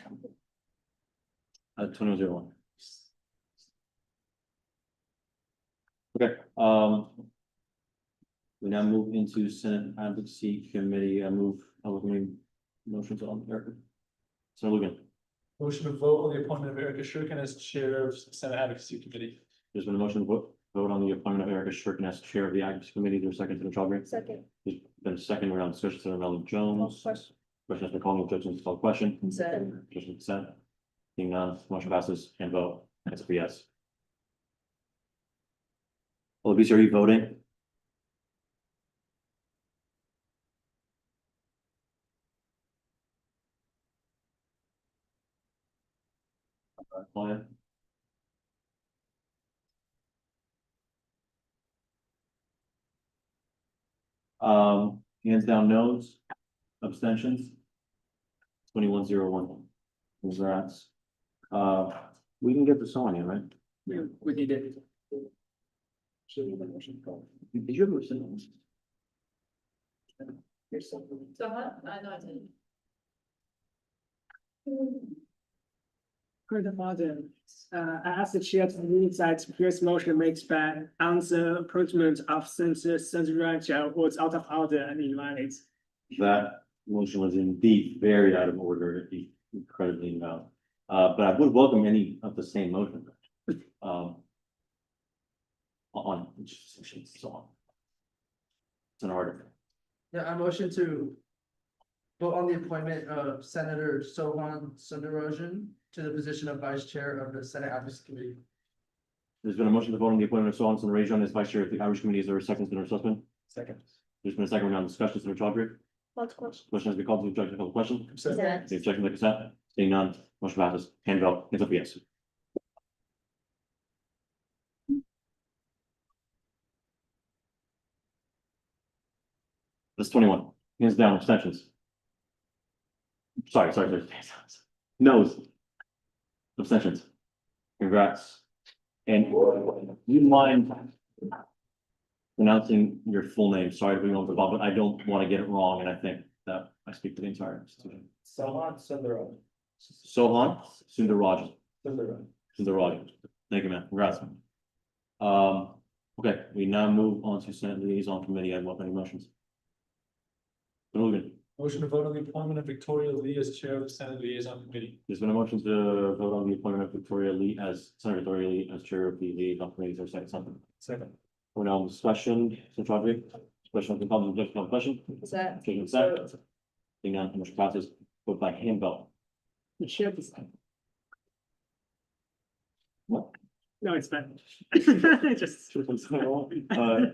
2101. Okay, we now move into Senate Advocacy Committee. I welcome motions on Erica. Senator Lugan. Motion to vote on the appointment of Erica Shirkin as chair of Senate Advocacy Committee. There's been a motion to vote on the appointment of Erica Shirkin as chair of the Advocacy Committee. There's a second, Senator Chaudhry. Second. There's been a second round of discussion, Senator Melvin Jones. Question. Question has been called. No objections to call the question. Consent. Objection to consent. Seeing none, motion passes and vote. That's for yes. Luis, are you voting? Plan. Hands down, noes, abstentions. 2101. Congrats. We can get this on here, right? Yeah, we did it. Did you ever send this? So how, I know I didn't. Further, I asked the chair to move that previous motion makes back on the appointment of Senator Rajah was out of order and invalid. That motion was indeed very out of order, incredibly invalid. But I would welcome any of the same motion. On so on. It's an order. Yeah, I motion to vote on the appointment of Senator Sohan Sundarojan to the position of vice chair of the Senate Advocacy Committee. There's been a motion to vote on the appointment of Sohan Sundarojan as vice chair of the Irish Committee. Is there a second, Senator Sussman? Second. There's been a second round of discussion, Senator Chaudhry. Question. Question has been called to the objection, call the question. Consent. The objection, the consent, seeing none, motion passes, hand vote, hands up for yes. That's 21, hands down, abstentions. Sorry. Noes. Abstentions. Congrats. And you mind pronouncing your full name? Sorry to be on the ball, but I don't want to get it wrong, and I think that I speak for the entire institution. Sohan Sundaram. Sohan Sundararajan. Sundaram. Sundararajan. Thank you, man. Congrats. Okay, we now move on to Senate Liaison Committee. I welcome any motions. Logan, Motion to vote on the appointment of Victoria Lee as chair of the Senate Liaison Committee. there's been a motion to vote on the appointment of Victoria Lee as Senator Victoria Lee as chair of the Liaison Committee. Is there a second? Something. Second. We're now in discussion, Mr. Chaudhary. Question, the public, objection, on the question. Is that? Objection, consent. Seeing none, motion passes, vote by hand vote. The chair decide. What? No, it's fine. Just. Uh,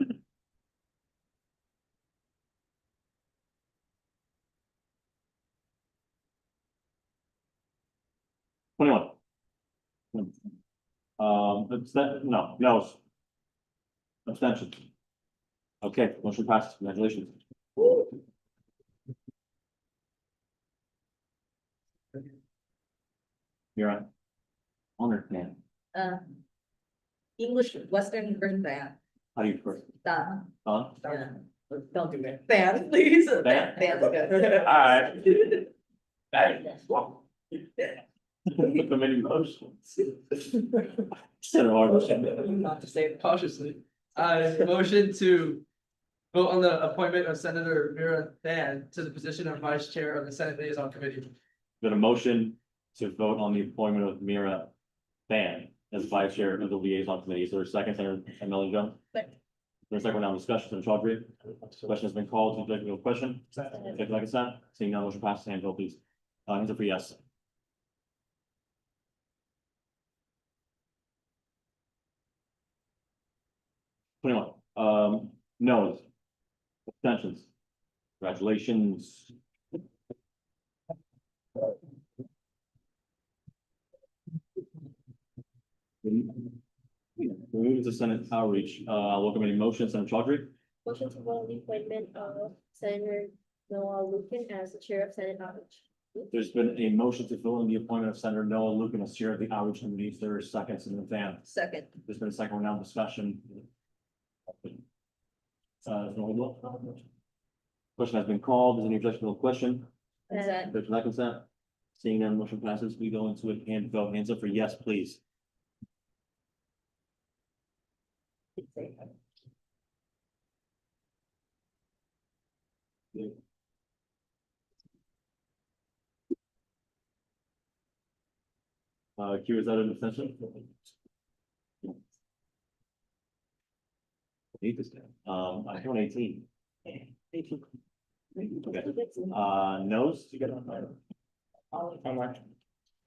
21. No. Abstention. Okay, motion passes, congratulations. You're on. Honored man, English Western version band, how do you prefer? done. Don? Yeah. Don't do it. Band, please. Band? Band's good. Alright. Put them in motion. Senator Harden. Not to say it. Cautiously. Motion to vote on the appointment of Senator Mira Than to the position of Vice Chair of the Senate Liaison Committee. Got a motion to vote on the appointment of Mira Fan as vice chair of the liaison committee. Is there a second, Senator Melanie Jones? Second. There's a second now discussion, Senator Chaudhary. Question has been called to the objective question. Take like consent. Seeing none, motion passes, hand vote please. Hands up for yes. No. Abstentions. Congratulations. Move to Senate outreach. I'll welcome any motion, Senator Chaudhary. Motion to vote on the appointment of Senator Noah Lukin as the chair of Senate Outreach. There's been a motion to fill in the appointment of Senator Noah Lukin as chair of the outreach committee. Is there a second, Senator Van? Second. There's been a second round of discussion. Question has been called. Is any objection to the question? Consent. There's no consent. Seeing none, motion passes. We go into a hand vote. Hands up for yes, please. Q, is that an abstention? Eight is down. I count 18. 18. Okay. Noes?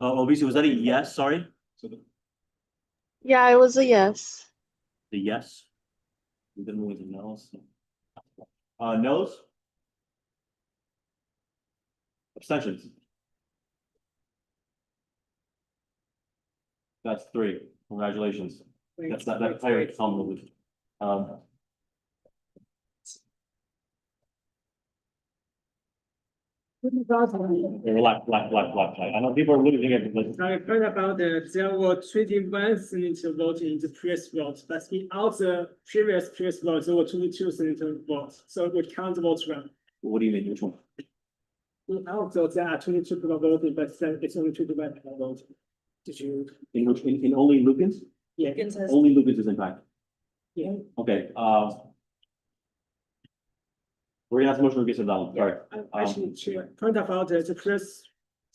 OBC, was that a yes? Sorry? Yeah, it was a yes. The yes? We didn't move to noes. Noes? Abstentions? That's 3. Congratulations. That's that very common. Relax. I know people are losing it, but I heard about there were 21 senator voting in the previous vote, but in all the previous votes, there were 22 senator votes, so it would count the votes wrong. what do you mean, which one? Also, there are 22 people voting, but it's only 21 people voting. Did you? In only Lucas? Yeah. Only Lucas is impacted. Yeah. Okay, we're gonna have to motion to get to that one, sorry. Actually, to point out that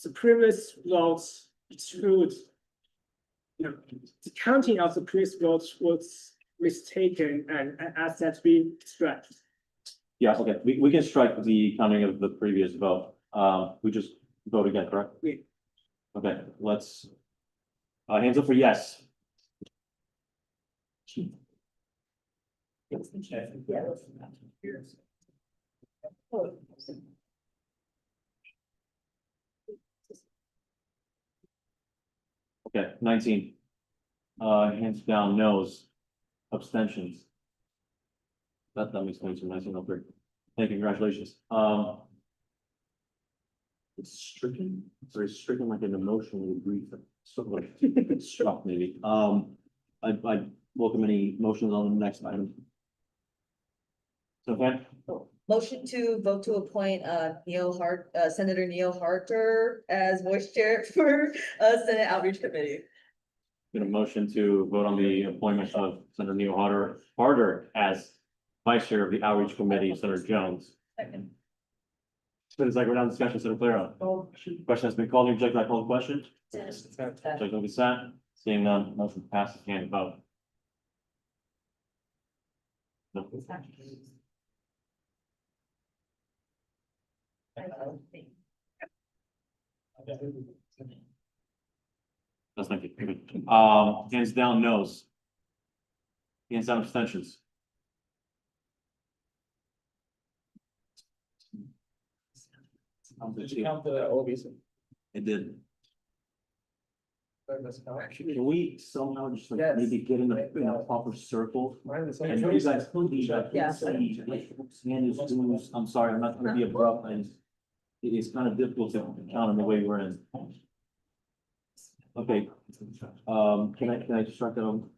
the previous votes exclude. You know, the counting of the previous votes was mistaken and asked that to be struck. Yeah, okay, we can strike the counting of the previous vote. We just vote again, correct? Yeah. Okay, let's, hands up for yes. Okay, 19. Hands down, no's, abstentions. That makes 22, 19, oh, great. Thank you, congratulations. It's stricken, sorry, stricken like an emotionally brief, sort of like struck maybe. I welcome any motions on the next item. So, okay, Motion to vote to appoint Senator Neil Harter as vice chair for Senate Outreach Committee. get a motion to vote on the appointment of Senator Neil Harder as vice chair of the outreach committee, Senator Jones. Second. It's been a second round discussion, Senator Calero. Question has been called. You object to that call the question? Object to consent. Seeing none, motion passes hand vote. No. That's thank you. Hands down, no's. Hands down, abstentions. Did you count the OBs? It did. Can we somehow just like Yes. maybe get in a proper circle? And you guys please, I Yeah. can't see, like, hand is loose. I'm sorry, I'm not gonna be abrupt, and it is kind of difficult to count in the way we're in. Okay, can I just start that on,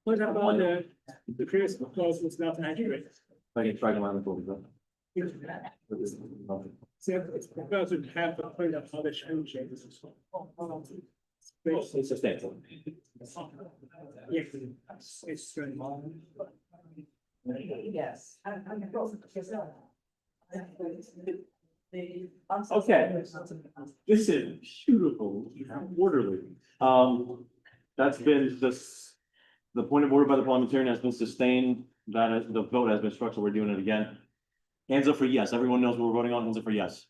What about the previous proposal was not accurate? if I can strike them on the board, but. So it's proposed to have the point of other changes. It's substantial. Yes, it's good. Yes. Okay, this is beautiful, orderly. That's been the point of order by the parliamentarian has been sustained. That is, the vote has been struck, so we're doing it again. Hands up for yes. Everyone knows what we're voting on. Hands up for yes.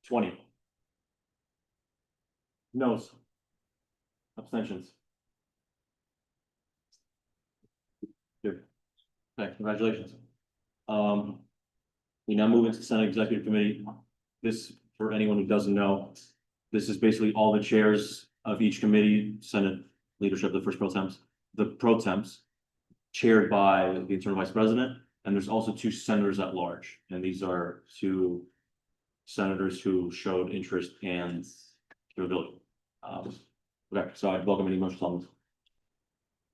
$20. No's. Abstentions. Good. Okay, congratulations. We now move into Senate Executive Committee. This, for anyone who doesn't know, this is basically all the chairs of each committee, Senate leadership, the first pro temps, chaired by the internal vice president, and there's also 2 senators at large, and these are 2 senators who showed interest and capability. Okay, so I'd welcome any motions on this.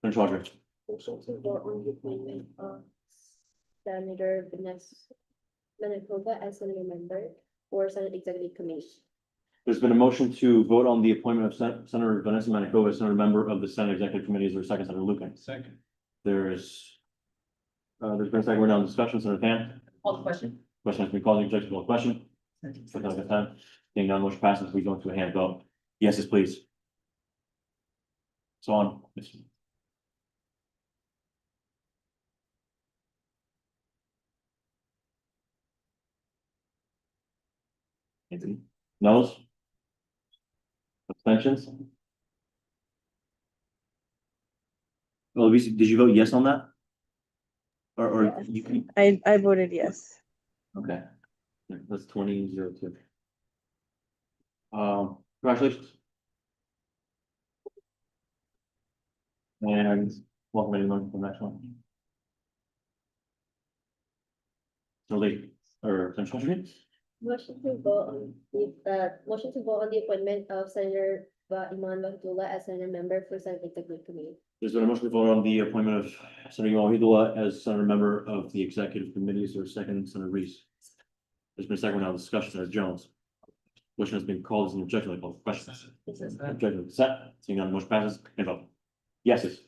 Senator Chowdhury. Motion to vote on the appointment of Senator Vanessa Manitoba as Senator member for Senate Executive Committee. There's been a motion to vote on the appointment of Senator Vanessa Manitoba as Senator member of the Senate Executive Committee. Is there a second, Senator Lucan? Second. There's been a second, we're now in discussion, Senator Pan. Call the question. Question has been called, the objection to the question. Second at a time. Seeing none, motion passes, we go into a hand vote. Yeses, please. So on. Anthony? Noes? Abstentions? Well, Lucy, did you vote yes on that? Or Yes. you can, I voted yes. okay. That's 20-02. Congratulations. And welcome anyone from the next one. So late, or Senator Motion to vote on the appointment of Senator Iman Wahidullah as Senator member for Senate Executive Committee. There's been a motion to vote on the appointment of Senator Wahidullah as Senator member of the executive committee. Is there a second, Senator Reese? There's been a second round of discussion, Senator Jones. Question has been called as an objection, I call the question. Objection to consent, seeing none, motion passes, and vote. Yeses.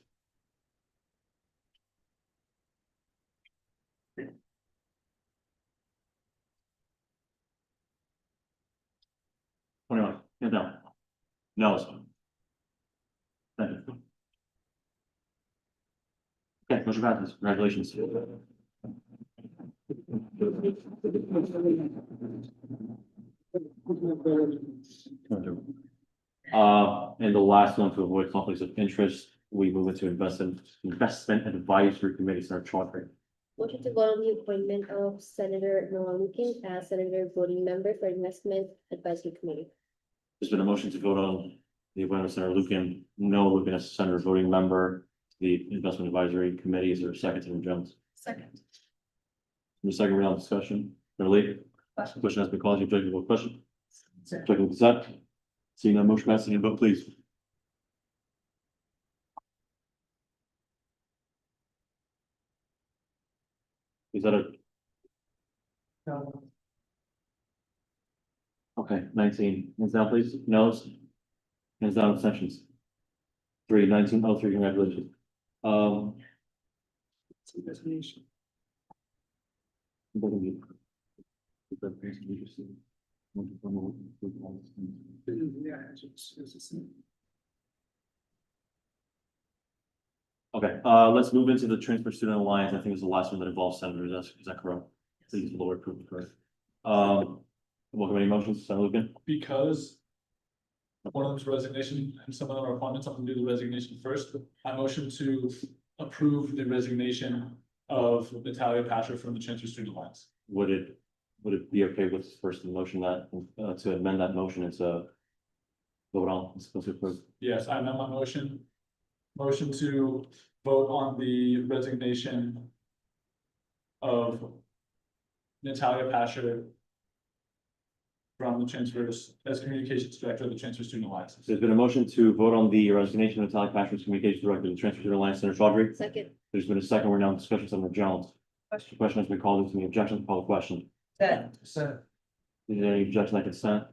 $21, hands down. Noes. Thank you. Okay, motion passes, congratulations. And the last one to avoid conflicts of interest, we move into investment advisory committee, Senator Chowdhury. Motion to vote on the appointment of Senator Noah Lukin as Senator voting member for Investment Advisory Committee. There's been a motion to vote on the appointment of Senator Lucan, no Lucan as Senator voting member to the investment advisory committee. Is there a second, Senator Jones? Second. The second round of discussion, Senator Lee? Question has been called, you object to the question? Object to consent? Seeing none, motion passes, vote please. Is that a? Okay, 19, hands down, please. No's? Hands down, abstentions. 1903, congratulations. Resignation. Okay, let's move into the Transfer Student Alliance. I think it's the last one that involves senators. Is that correct? Please, Lord, prove it correct. Welcome any motions, Senator Lucan? Because one of them's resignation and some of them are appointments, I'm gonna do the resignation first. I motion to approve the resignation of Natalia Pasher from the Transfer Student Alliance. Would it be okay with first the motion that, to amend that motion and to vote on, supposed to approve? Yes, I amend my motion. Motion to vote on the resignation of Natalia Pasher from the transfers as communications director of the Transfer Student Alliance. There's been a motion to vote on the resignation of Natalia Pasher as communications director of the Transfer Student Alliance, Senator Chowdhury. Second. There's been a second, we're now in discussion, Senator Jones. Question has been called into the objection, call the question. Is there any objection on consent?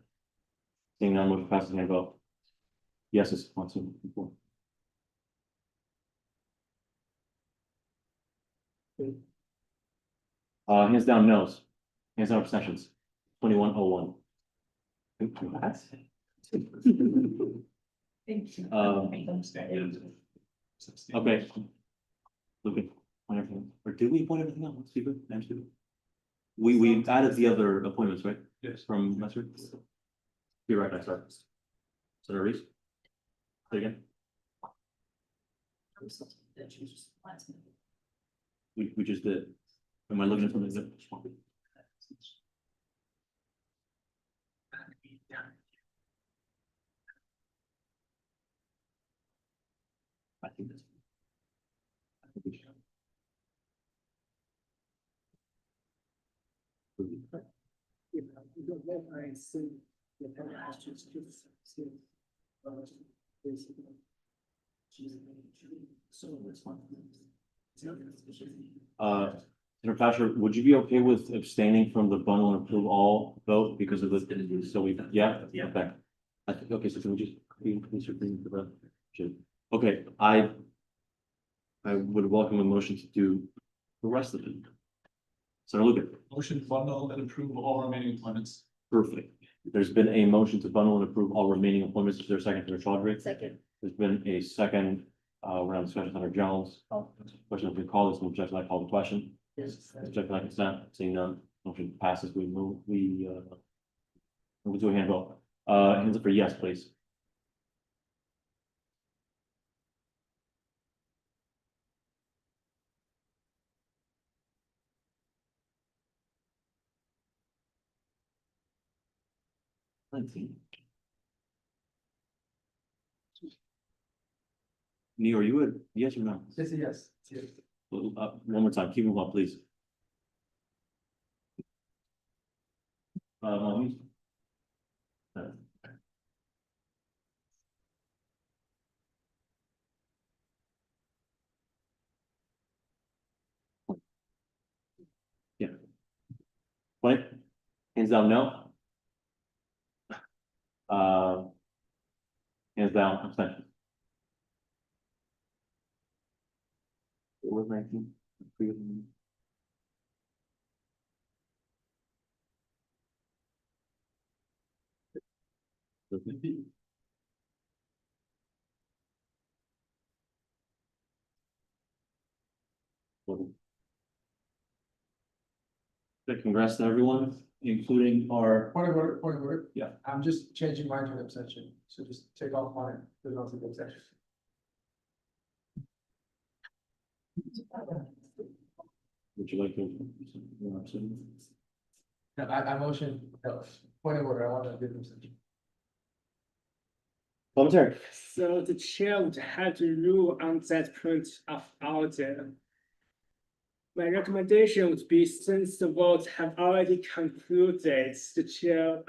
Seeing none, motion passes, hand vote. Yes, it's 1, 2, 3, 4. Hands down, no's. Hands down, abstentions. 2101. Okay. Looking, everything, or did we appoint everything else? Stephen, I'm Stephen. We added the other appointments, right? Yes. From Messer. You're right, I sorry. Senator Reese. Say again. We just did. Am I looking at something that? I think that's. I think we should. Senator Pasher, would you be okay with abstaining from the bundle and approve all vote because of the, so we, yeah? Okay. I think, okay, so can we just, please bring the should, okay, I would welcome a motion to do the rest of it. Senator Lucan. Motion to bundle and approve all remaining appointments. Perfect. There's been a motion to bundle and approve all remaining appointments. Is there a second, Senator Chowdhury? Second. There's been a second, round of discussion, Senator Jones. Question has been called, there's no objection, I call the question. Objection, I consent, seeing none, motion passes, we move to a hand vote. Hands up for yes, please. Neil, are you a yes or no? It's a yes. It's a yes. One more time, keep them up, please. Mommy? Yeah. Blank, hands down, no. Hands down, abstention. It was 19. Congrats to everyone, including our. Point of order, point of order. Yeah. I'm just changing mine to an abstention, so just take off mine, there's also the abstention. Would you like to? I motion, point of order, I want to give them some. Commentary. So the chair would have to rule on that point of order. My recommendation would be, since the votes have already concluded,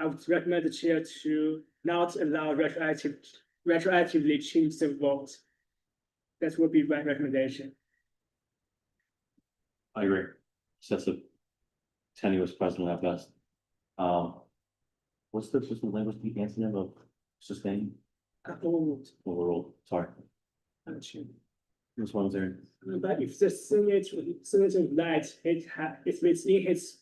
I would recommend the chair to not allow retroactively change the vote. That would be my recommendation. I agree. Sets a tenuous precedent at best. What's the language, the antonym of sustain? Overruled, sorry. This one's there. But if the senator right, it's within his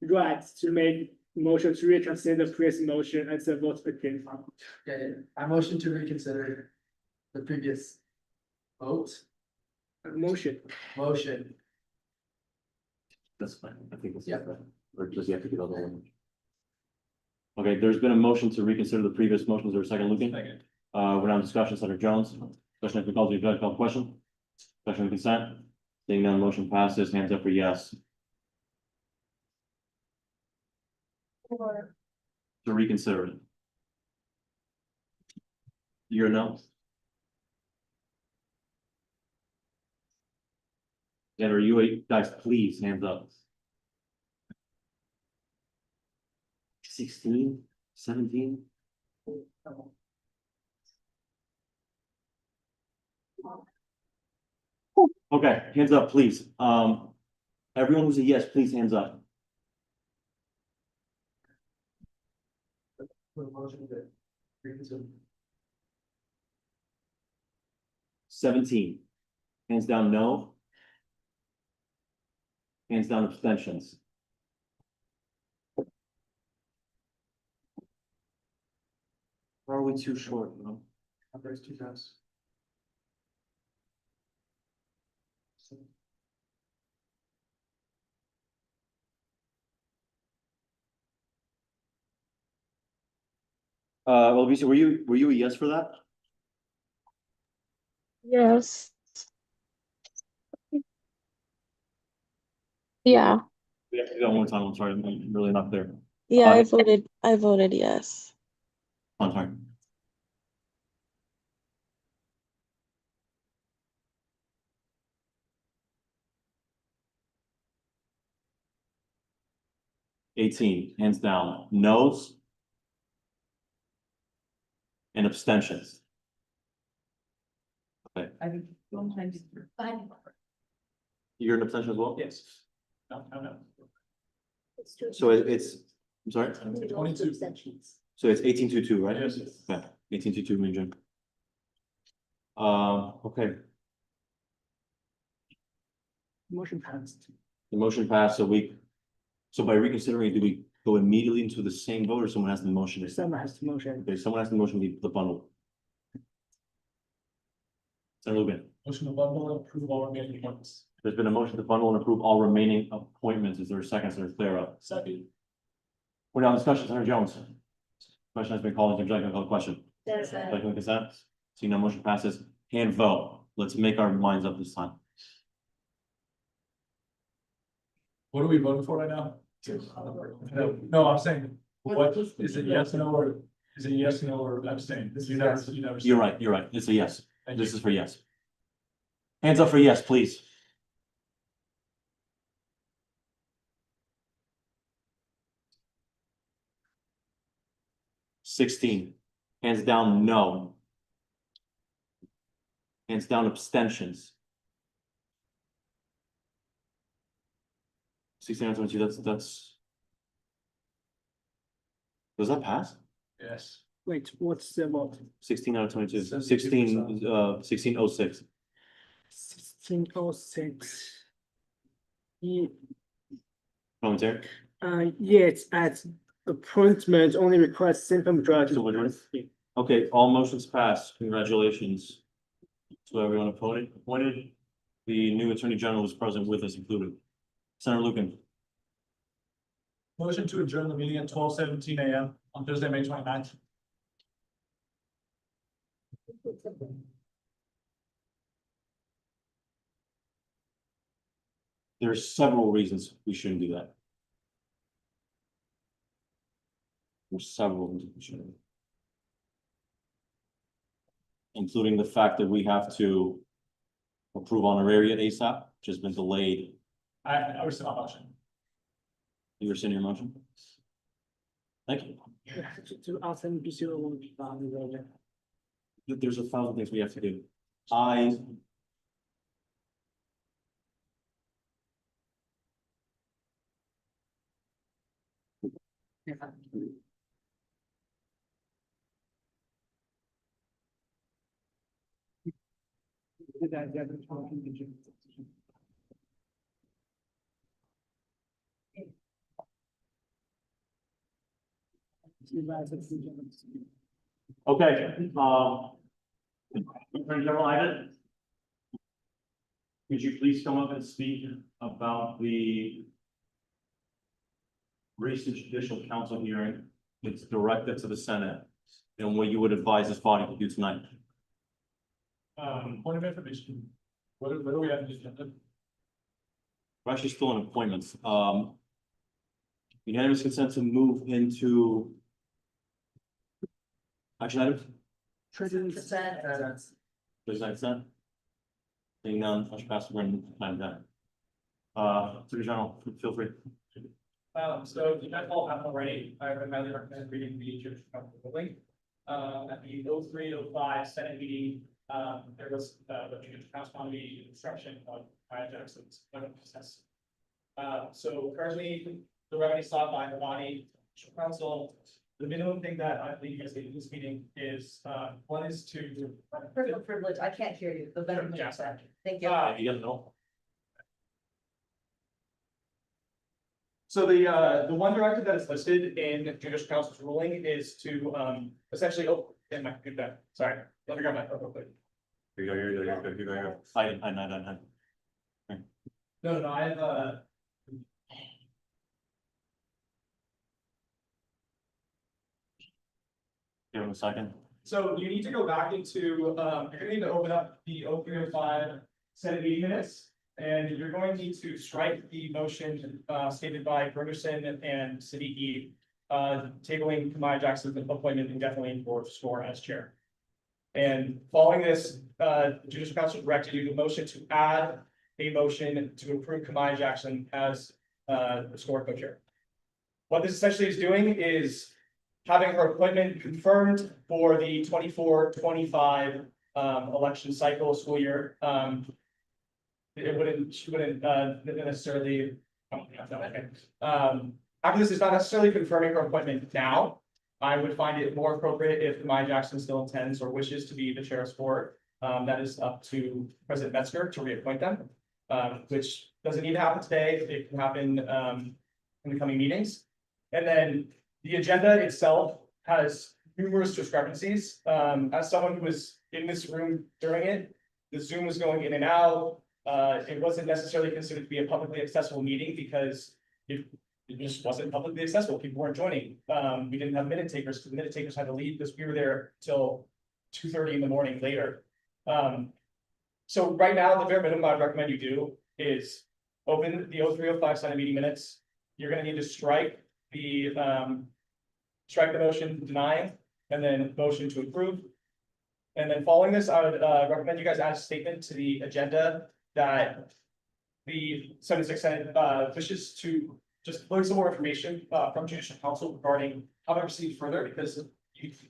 right to make motion to reconsider the previous motion and the vote again. Okay, I motion to reconsider the previous vote, Motion. motion. That's fine, I think it's. Yeah. Or does he have to get all the language? Okay, there's been a motion to reconsider the previous motion. Is there a second, Lucan? Second. We're now in discussion, Senator Jones. Question has been called to the judge, call the question. Question of consent. Seeing none, motion passes. Hands up for yes. To reconsider it. You're no? And are you, guys, please, hands up. 16, 17? Okay, hands up, please. Everyone who's a yes, please hands up. Motion to reconsider. 17. Hands down, no. Hands down, abstentions. Are we too short? No? There's two votes. Well, Lisa, were you a yes for that? Yes. Yeah, We have to do that one more time. I'm sorry, I'm really not there. yeah, Uh, I voted yes. I'm sorry. Eighteen, hands down, noes. And abstentions. Okay, Fine. you're an abstention as well? Yes. No. So it's, I'm sorry, 22. so it's 18-2-2, right? Yes. Yeah, 18-2-2, Minjun. Okay, Motion passed. the motion passed, so by reconsidering, do we go immediately into the same vote or someone has the motion? Someone has to motion. Okay, someone has the motion, the bundle. Senator Lubin, Motion to bundle and approve all remaining appointments. there's been a motion to bundle and approve all remaining appointments. Is there a second, Senator Clara? Second. We're now in discussion, Senator Jones. Question has been called into objection, call the question. There's Second consent, seeing no motion passes, hand vote. Let's make our minds up this time. What are we voting for right now? No, I'm saying, what is it, yes, no, or is it yes, no, or abstain? You never. You're right, it's a yes. This is for yes. Hands up for yes, please. Sixteen, hands down, no. Hands down, abstentions. 16 out of 22, that's. Does that pass? Yes. Wait, what's the vote? 16 out of 22, 72%. 1606. 1606. Commentary? Yes, at appointment only requires simple majority. So we're doing- Okay, all motions passed. Congratulations to everyone appointed. The new Attorney General was present with us included. Senator Lucan, Motion to adjourn the meeting at 12:17 a.m. on Thursday, May 29th. There's several reasons we shouldn't do that. There's several reasons we shouldn't. Including the fact that we have to approve honoraria ASAP, which has been delayed. I was not motion. You rescind your motion? Thank you. To ask them to see what we found. There's 1,000 things we have to do. I. Okay, Attorney General Ida? Could you please come up and speak about the recent judicial council hearing? It's directed to the Senate and what you would advise this body to do tonight. Point of information. What are we at the agenda? We're actually still in appointments. Unanimous consent to move into action items? Consent. There's that consent? Seeing none, I should pass the word time down. Attorney General, feel free. So you guys all have already, I would highly recommend reading the Jewish Council ruling. At the 03-05 Senate meeting, there was the Jewish Council on the instruction of Maya Jackson's process. So currently, the remedy sought by the body, Jewish Council, the minimum thing that I believe you guys did in this meeting is, one is to. Privilege, I can't hear you, the better. Yeah. Thank you. You guys know? So the one directive that is listed in Judicial Council's ruling is to essentially, oh, in my computer, sorry, let me grab my phone real quick. Here you go, here you go, here you go, here you go, here you go. Hi. No, I have Give him a second. so you need to go back into, you're gonna need to open up the 03-05 Senate meeting minutes. And you're going to need to strike the motion stated by Ferguson and Siddiqui, tabling Kamaya Jackson's appointment indefinitely for SCORE as chair. And following this, Judicial Council directed you the motion to add a motion to approve Kamaya Jackson as the SCORE co-chair. What this essentially is doing is having her appointment confirmed for the 24-25 election cycle school year. She wouldn't necessarily. After this is not necessarily confirming her appointment now. I would find it more appropriate if Maya Jackson still intends or wishes to be the chair of sport. That is up to President Metzger to reappoint them, which doesn't need to happen today. It can happen in the coming meetings. And then the agenda itself has numerous discrepancies. As someone who was in this room during it, the Zoom was going in and out. It wasn't necessarily considered to be a publicly accessible meeting because it just wasn't publicly accessible. People weren't joining. We didn't have minute takers because the minute takers had to leave because we were there till 2:30 in the morning later. So right now, the bare minimum I'd recommend you do is open the 03-05 Senate meeting minutes. You're gonna need to strike the motion denying and then motion to approve. And then following this, I would recommend you guys add a statement to the agenda that the 76th Senate wishes to just learn some more information from Judicial Council regarding how to proceed further, because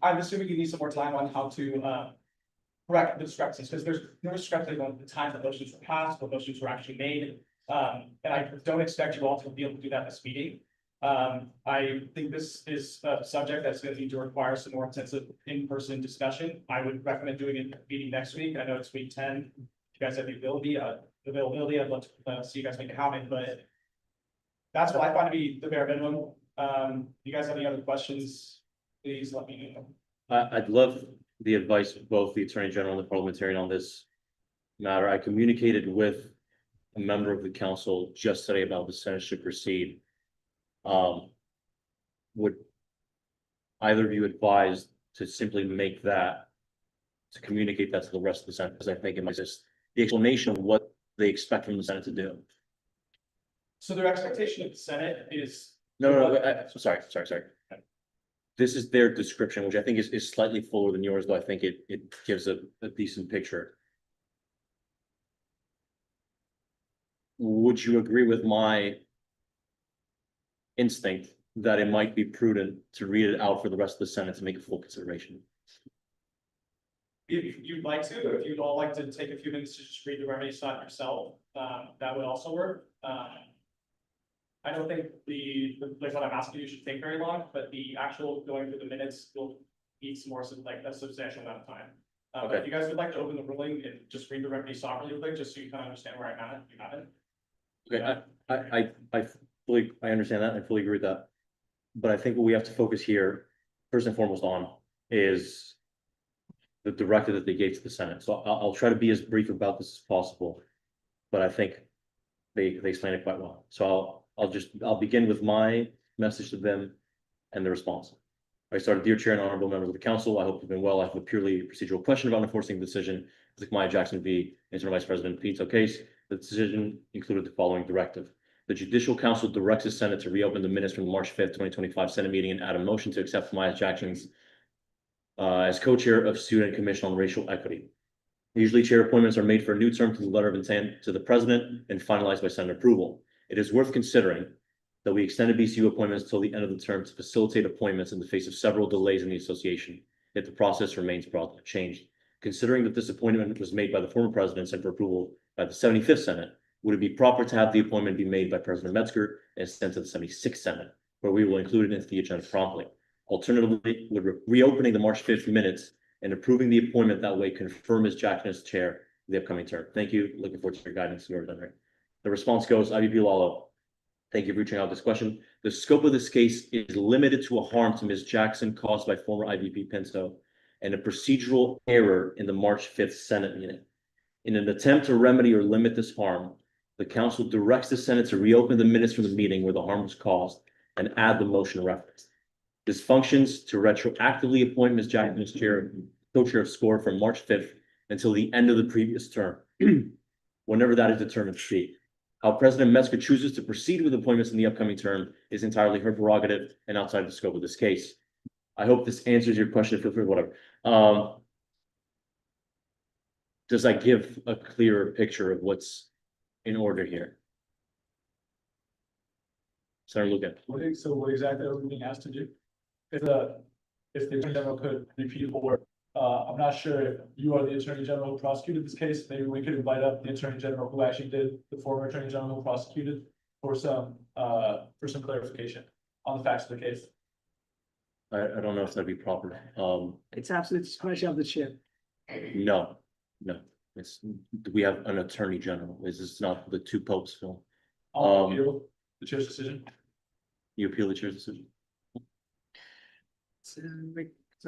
I'm assuming you need some more time on how to correct the discrepancies, because there's no discrepancy on the time that motions were passed, what motions were actually made. And I don't expect you all to be able to do that this meeting. I think this is a subject that's going to need to require some more intensive in-person discussion. I would recommend doing it meeting next week. I know it's week 10. If you guys have the ability, I'd love to see you guys make it happen, but that's what I find to be the bare minimum. You guys have any other questions? Please let me know. I'd love the advice of both the Attorney General and the parliamentarian on this matter. I communicated with a member of the council just today about the Senate should proceed. Would either of you advise to simply make that, to communicate that to the rest of the Senate? Because I think it might just the explanation of what they expect from the Senate to do. So their expectation of the Senate is. No, sorry. This is their description, which I think is slightly fuller than yours, though I think it gives a decent picture. Would you agree with my instinct that it might be prudent to read it out for the rest of the Senate to make a full consideration? If you'd like to, if you'd all like to take a few minutes to just read the remedy sign yourself, that would also work. I don't think like what I'm asking you should take very long, but the actual going through the minutes will need some more, like a substantial amount of time. Okay. If you guys would like to open the ruling and just read the remedy sign really quick, just so you kind of understand where I'm at, if you haven't. Okay, I understand that, I fully agree with that. But I think what we have to focus here, first and foremost on, is the directive that they gave to the Senate. So I'll try to be as brief about this as possible. But I think they explained it quite well. So I'll begin with my message to them and the response. I started, dear Chair and honorable members of the council, I hope you've been well. I have a purely procedural question about enforcing the decision of the Maya Jackson v. Interim Vice President Pinto case. The decision included the following directive. The Judicial Council directs the Senate to reopen the minutes from the March 5th, 2025 Senate meeting and add a motion to accept Maya Jackson's as co-chair of Student Commission on Racial Equity. Usually chair appointments are made for a new term to the letter of intent to the president and finalized by Senate approval. It is worth considering that we extended BCU appointments until the end of the term to facilitate appointments in the face of several delays in the association, yet the process remains broadly changed. Considering that this appointment was made by the former president and for approval by the 75th Senate, would it be proper to have the appointment be made by President Metzger and sent to the 76th Senate, where we will include it into the agenda promptly? Alternatively, would reopening the March 5th minutes and approving the appointment that way confirm Ms. Jackson as chair of the upcoming term? Thank you. Looking forward to your guidance. The response goes, IVP Lalo. Thank you for reaching out this question. The scope of this case is limited to a harm to Ms. Jackson caused by former IVP Pinto and a procedural error in the March 5th Senate meeting. In an attempt to remedy or limit this harm, the council directs the Senate to reopen the minutes from the meeting where the harm was caused and add the motion referenced. This functions to retroactively appoint Ms. Jackson as co-chair of SCORE from March 5th until the end of the previous term, whenever that is determined to be. How President Metzger chooses to proceed with appointments in the upcoming term is entirely her prerogative and outside the scope of this case. I hope this answers your question. Feel free, whatever. Does that give a clearer picture of what's in order here? Senator Lucan. So what exactly are we being asked to do? If the Attorney General could repeat, or I'm not sure if you are the Attorney General who prosecuted this case, maybe we could invite up the Attorney General who actually did, the former Attorney General who prosecuted, for some clarification on the facts of the case. I don't know if that'd be proper. It's absolute discretion of the chair. No, it's, we have an Attorney General. This is not the two popes film. I'll appeal the chair's decision. You appeal the chair's decision?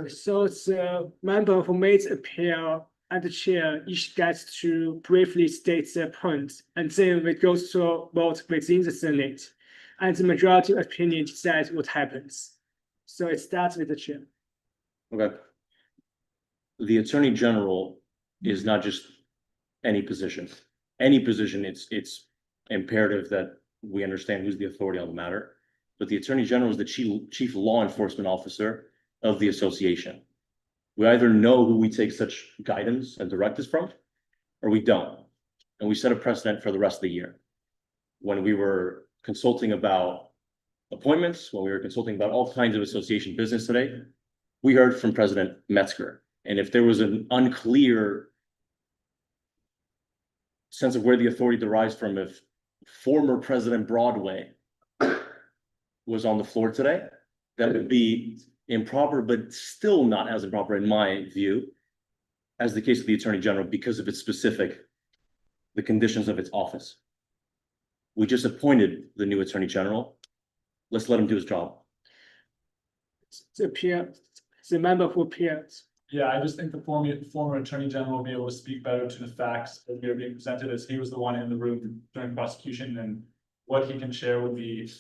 So it's a member who made appeal and the chair each gets to briefly state their point, and then it goes to a vote within the Senate. And the majority opinion decides what happens. So it starts with the chair. Okay. The Attorney General is not just any position. Any position, it's imperative that we understand who's the authority on the matter. But the Attorney General is the chief law enforcement officer of the association. We either know who we take such guidance and directives from, or we don't. And we set a precedent for the rest of the year. When we were consulting about appointments, when we were consulting about all kinds of association business today, we heard from President Metzger. And if there was an unclear sense of where the authority derives from, if former President Broadway was on the floor today, that would be improper, but still not as improper in my view, as the case of the Attorney General, because of its specific, the conditions of its office. We just appointed the new Attorney General. Let's let him do his job. The member who appears. Yeah, I just think the former Attorney General will be able to speak better to the facts that are being presented, as he was the one in the room during prosecution, and what he can share would be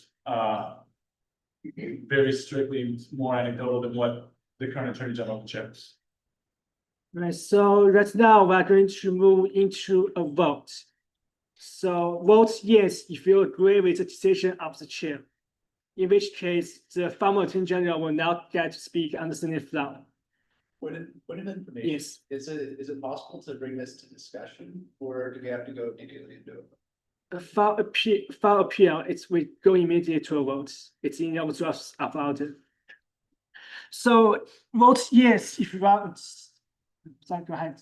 very strictly more anecdotal than what the current Attorney General shares. Right, so right now we're going to move into a vote. So vote yes if you agree with the decision of the chair. In which case, the former attorney general will not get to speak on the Senate floor. Point of information. Yes. Is it possible to bring this to discussion or do we have to go immediately into it? For appeal, we go immediately to a vote. It's in your draft about it. So vote yes if you want. Sorry, go ahead.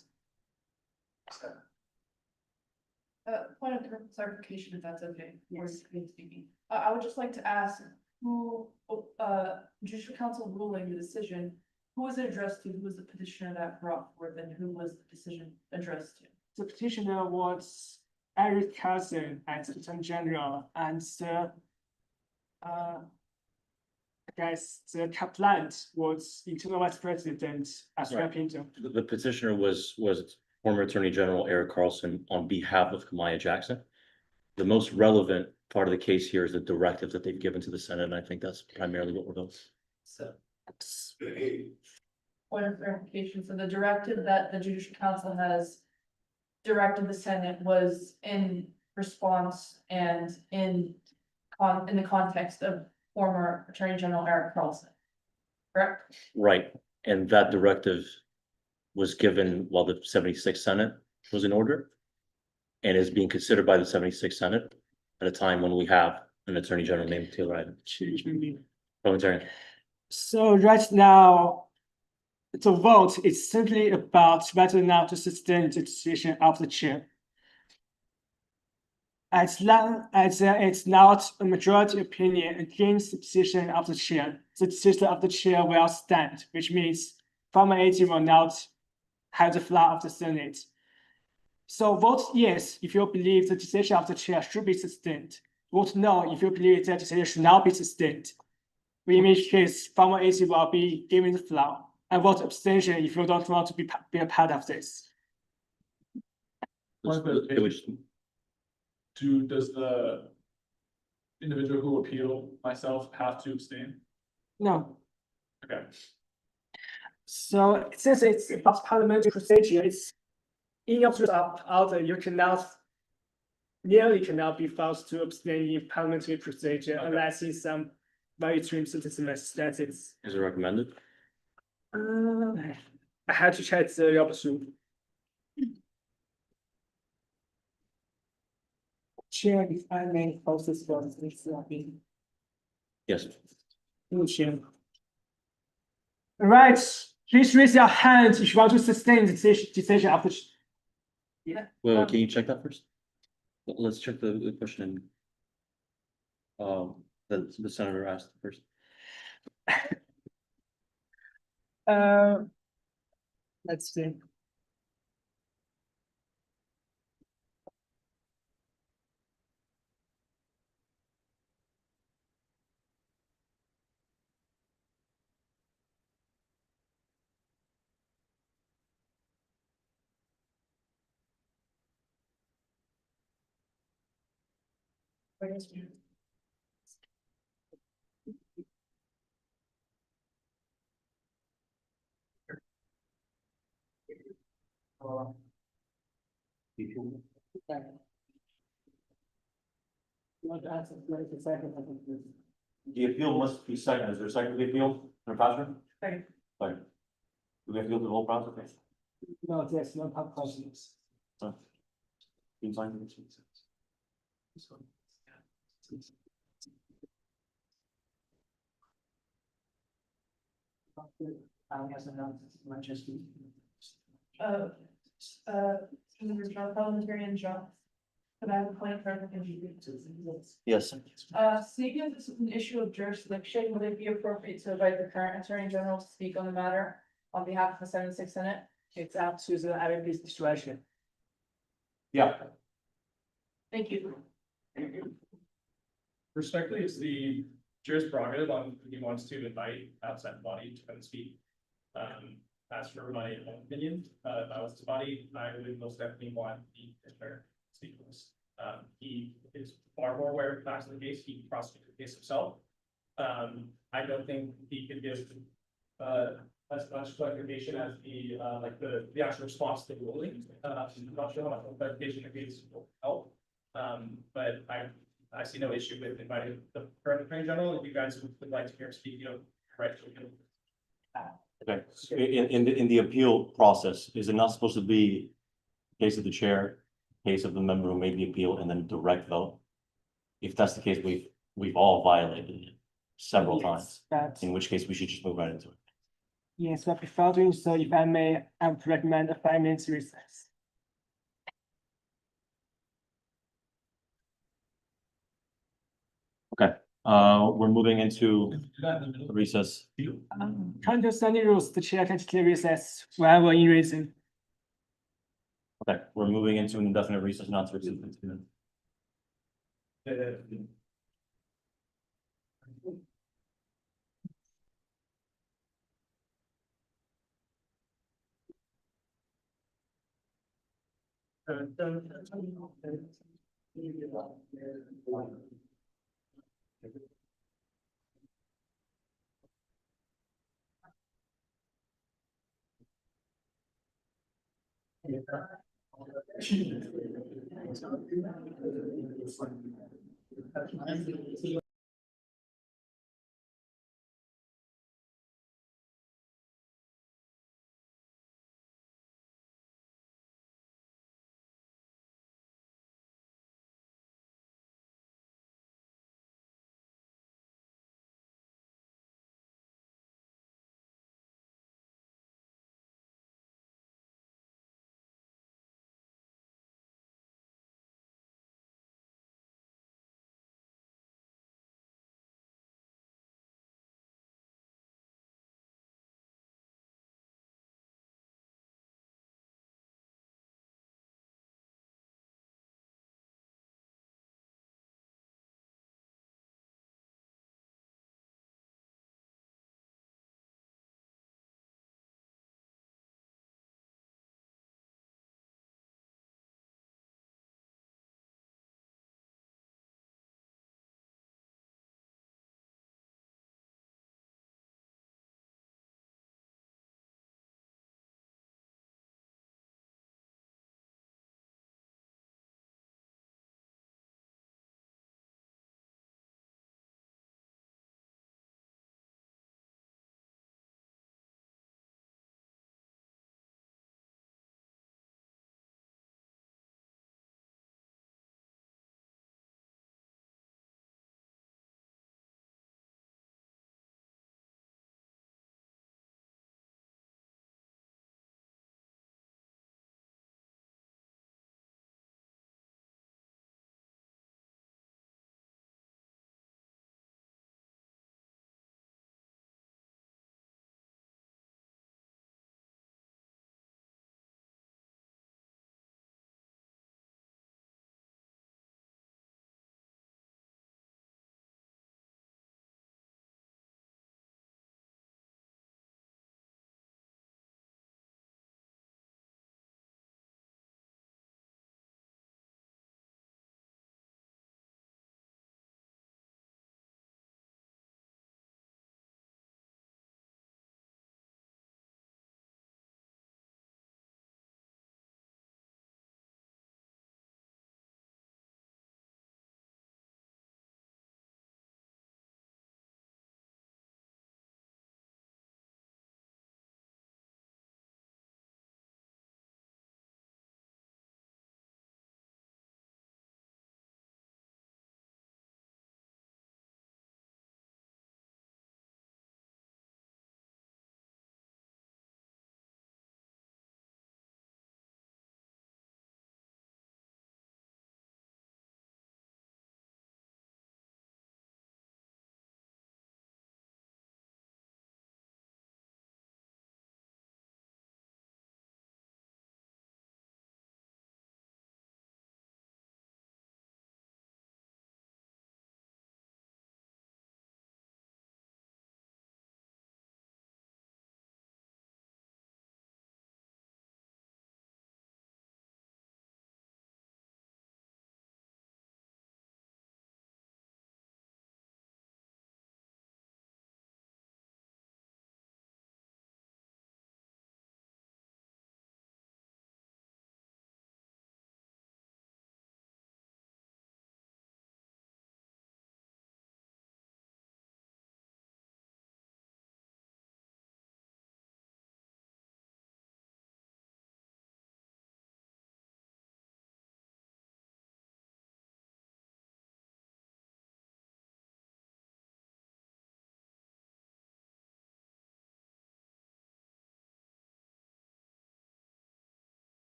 Point of clarification, if that's okay. Yes. I would just like to ask who, judicial council ruling the decision, who was it addressed to? Who was the petitioner that brought forth and who was the decision addressed to? The petitioner was Eric Carson at the Attorney General and the I guess the complaint was Internal Vice President Asra Right. Pinto. The petitioner was former Attorney General Eric Carlson on behalf of Kamaya Jackson. The most relevant part of the case here is the directive that they've given to the Senate, and I think that's primarily what we're going. So. Point of clarification, so the directive that the judicial council has directed the Senate was in response and in the context of former Attorney General Eric Carlson. Correct? Right, and that directive was given while the 76th Senate was in order and is being considered by the 76th Senate at a time when we have an Attorney General named Taylor Iden. Parliamentarian. So right now, the vote is simply about whether or not to sustain the decision of the chair. As long as there is not a majority opinion against the decision of the chair, the decision of the chair will stand, which means former AG will not have the floor of the Senate. So vote yes if you believe the decision of the chair should be sustained. Vote no if you believe that decision should not be sustained. In which case, former AG will be given the floor. And vote abstention if you don't want to be a part of this. One clarification. Does the individual who appealed myself have to abstain? No. Okay. So since it's about parliamentary procedure, it's in your order, you cannot nearly cannot be forced to abstain in parliamentary procedure unless in some very extreme circumstances. That's it. Is it recommended? I had to check the option. Chair, if I may post this one, please. Yes. Chair. Right, please raise your hand if you want to sustain the decision of the. Yeah. Well, can you check that first? Let's check the question. That the senator asked first. Let's see. The appeal must be second. Is there a second to the appeal? Second. Fine. Do we have to go through the whole process? No, there's no questions. Being signed. Senator John, Parliamentarian John. Could I have a point of clarification? Yes. Seeing as this is an issue of jurisdiction, would it be appropriate to invite the current Attorney General to speak on the matter on behalf of the 76th Senate? It's up to the IVP discretion. Yeah. Thank you. Respectfully, it's the chair's prerogative on who he wants to invite outside body to come and speak. As for my own opinion, if I was this body, I would most definitely want the petitioner to speak with us. He is far more aware of the facts of the case. He prosecuted the case himself. I don't think he could give as much clarification as the actual response to the ruling. I'm not sure how much clarification the case will help. But I see no issue with inviting the current attorney general. If you guys would like to hear him speak, right. Okay, so in the appeal process, is it not supposed to be case of the chair, case of the member who made the appeal, and then direct vote? If that's the case, we've all violated it several times, But in which case we should just move right into it. yes, but before doing so, if I may, I would recommend a 5 minutes recess. We're moving into recess. According to standing rules, the chair can declare recess whenever in reason. Okay, we're moving into an indefinite recess, not to receive.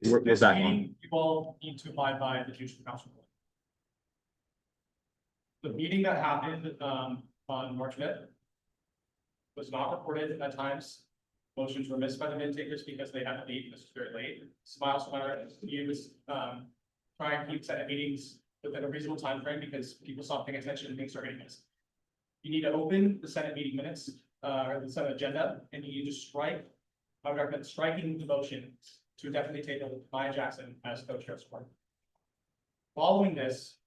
What's that? You all need to abide by the judicial council. The meeting that happened, on March fifth was not reported at times. Motions were missed by the minute takers because they had to leave, this was very late. Smile, he was, trying to keep Senate meetings within a reasonable time frame because people stopped paying attention and things are getting missed. You need to open the Senate meeting minutes, or the Senate agenda, and you need to strike, I would recommend striking the motion to definitely table Maya Jackson as co-chair of support. Following this,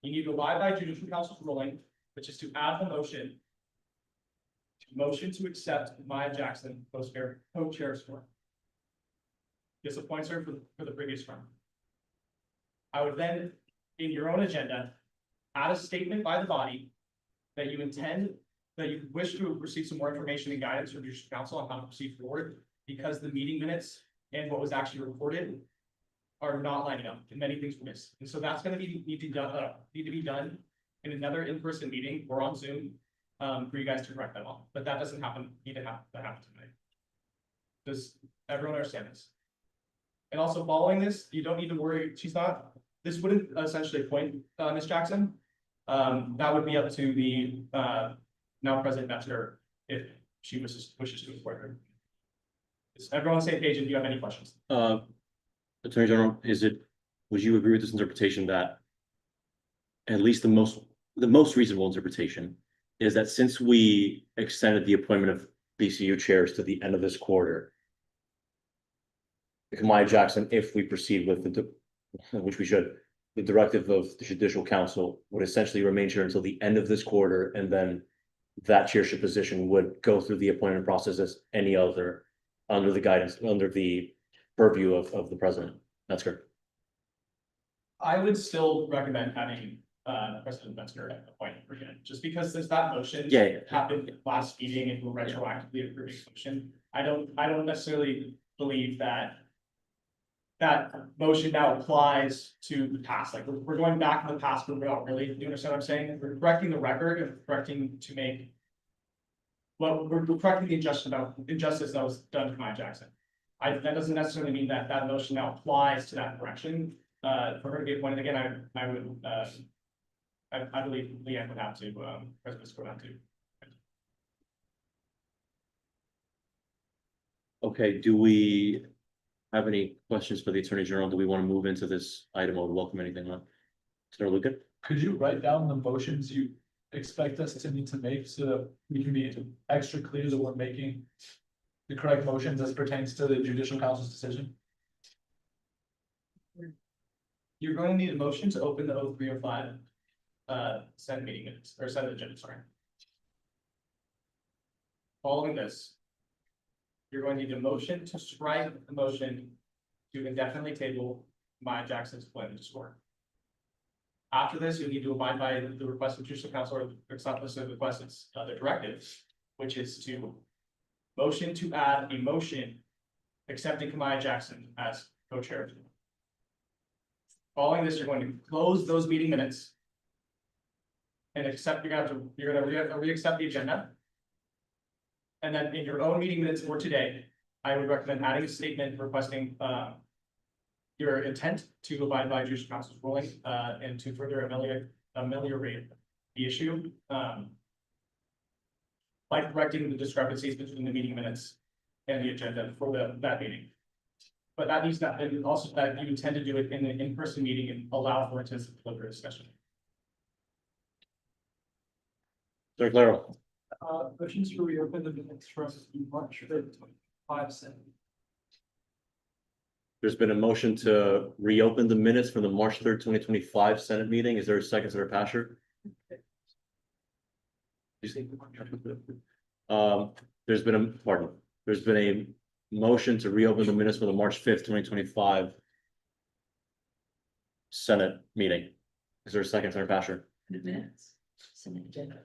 you need to abide by judicial council's ruling, which is to add the motion to accept Maya Jackson co-chair of support. This appoints her for the previous term. I would then, in your own agenda, add a statement by the body that you intend, that you wish to receive some more information and guidance from judicial council on how to proceed forward, because the meeting minutes and what was actually recorded are not lining up, and many things were missed. And so that's gonna need to be done in another in-person meeting or on Zoom, for you guys to correct that all, but that doesn't need to happen tonight. Does everyone understand this? And also following this, you don't need to worry, this wouldn't essentially appoint, Ms. Jackson. That would be up to the, now President Metzger, if she wishes to appoint her. Is everyone on the same page, and do you have any questions? Attorney General, would you agree with this interpretation that at least the most reasonable interpretation is that since we extended the appointment of BCU chairs to the end of this quarter, Maya Jackson, if we proceed with which we should, the directive of the Judicial Council would essentially remain chair until the end of this quarter, and then that chairship position would go through the appointment process as any other under the purview of the president. That's correct. I would still recommend having President Metzger appoint her again, just because there's that motion. Happened last meeting and we're retroactively approving motion. I don't necessarily believe that motion now applies to the past. Like, we're going back in the past, but we're not really, you understand what I'm saying? We're correcting the record and correcting to make. Well, we're correcting the injustice that was done to Maya Jackson. That doesn't necessarily mean that motion now applies to that correction. For her to be appointed again, I believe Leanne would have to, President would have to. Okay, do we have any questions for the Attorney General? Do we want to move into this item or welcome anything on? Senator Lucan? Could you write down the motions you expect us to need to make so that we can be extra clear that we're making the correct motions as pertains to the Judicial Council's decision? You're going to need a motion to open the 0305 Senate meeting minutes, or Senate agenda, sorry. Following this, you're going to need a motion to strike the motion to indefinitely table Maya Jackson's appointment to support. After this, you'll need to abide by the request of Judicial Council, or it's not the request, it's the directives, which is to motion to add a motion accepting Maya Jackson as co-chair. Following this, you're going to close those meeting minutes and you're gonna re-accept the agenda. And then in your own meeting minutes for today, I would recommend adding a statement requesting your intent to abide by Judicial Council's ruling and to further ameliorate the issue by correcting the discrepancies between the meeting minutes and the agenda for that meeting. But that needs that, and also that you intend to do it in an in-person meeting and allow for intensive deliberative discussion. Sir Claro. Motions to reopen the minutes from March 5 Senate. There's been a motion to reopen the minutes from the March 3rd, 2025 Senate meeting. Is there a second, Senator Pasher? There's been a motion to reopen the minutes for the March 5th, 2025 Senate meeting. Is there a second, Senator Pasher? The minutes, Senate agenda.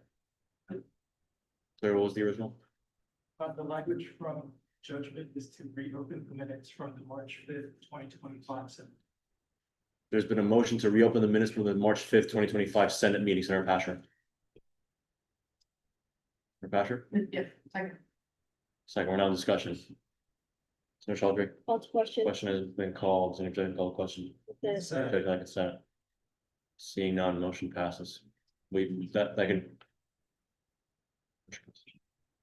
Sir, what was the original? The language from judgment is to reopen the minutes from the March 5th, 2025 Senate. There's been a motion to reopen the minutes from the March 5th, 2025 Senate meeting. Senator Pasher? Senator Pasher? Yeah, second. Second, we're now in discussion. Mr. Chowdhury, Call to question. question has been called, is there any objection to call the question? Yes. Objection on consent. Seeing none, motion passes. We, that can.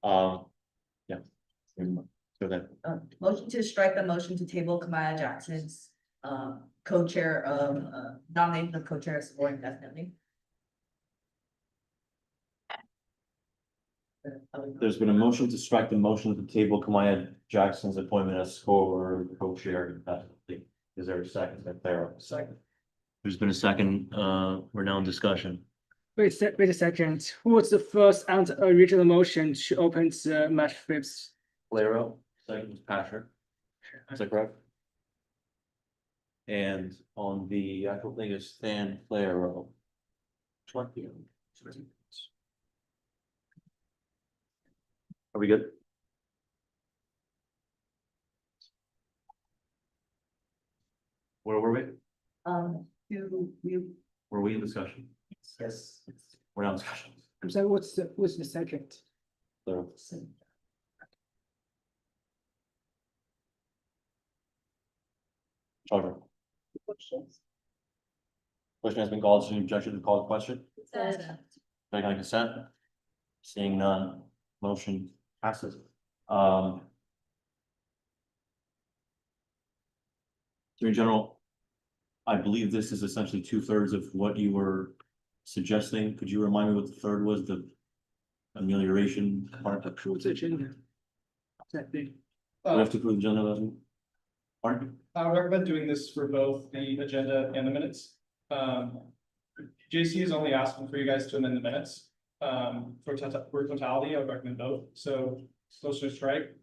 Yeah. So then, Motion to strike the motion to table Kamaya Jackson's, co-chair of, nomination of co-chair of support indefinitely. there's been a motion to strike the motion to table Kamaya Jackson's appointment as co-chair. Is there a second? Second. There's been a second, we're now in discussion. Wait a second, who was the first on the original motion to open the March fifth? Lero, second is Patrick. Is that correct? And on the actual thing is Stan Lero. 20. Are we good? Where were we? Were we in discussion? Yes. We're not in discussion. I'm sorry, what's the second? Lero. Chowdhury. Questions? Question has been called, is there any objection to call the question? Consent. Second on consent? Seeing none, motion passes. In general, I believe this is essentially 2/3 of what you were suggesting. Could you remind me what the third was, the amelioration part? Approve the agenda. That thing. We have to approve the agenda, doesn't? Pardon? I would recommend doing this for both the agenda and the minutes. JC is only asking for you guys to amend the minutes. For totality, I would recommend both. So motion to strike,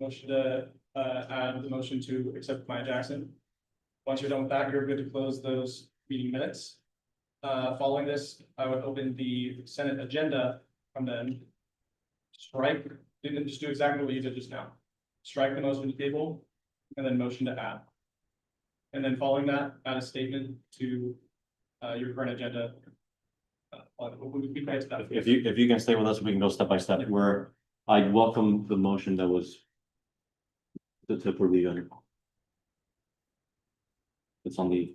motion to add the motion to accept Maya Jackson. Once you're done with that, you're good to close those meeting minutes. Following this, I would open the Senate agenda and then strike, and just do exactly what you did just now. Strike the motion to table and then motion to add. And then following that, add a statement to your current agenda. We can that. If you can stay with us, we can go step by step, where I welcome the motion that was to approve the agenda. It's on the.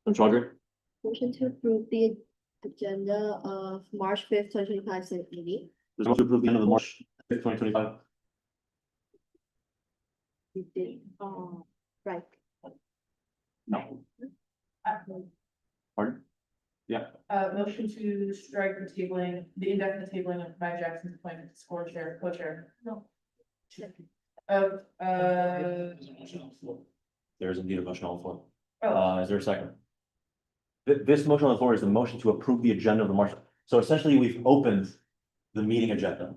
Chowdhury, Motion to approve the agenda of March fifth, 2025 Senate meeting. there's a motion to approve the end of the March 2025. We did, right. No. Pardon? Yeah, Motion to strike the tabling, the indefinite tabling of Maya Jackson's appointment to score chair, co-chair. No. Of, there is indeed a motion on the floor. oh, Is there a second? This motion on the floor is the motion to approve the agenda of the March. So essentially, we've opened the meeting agenda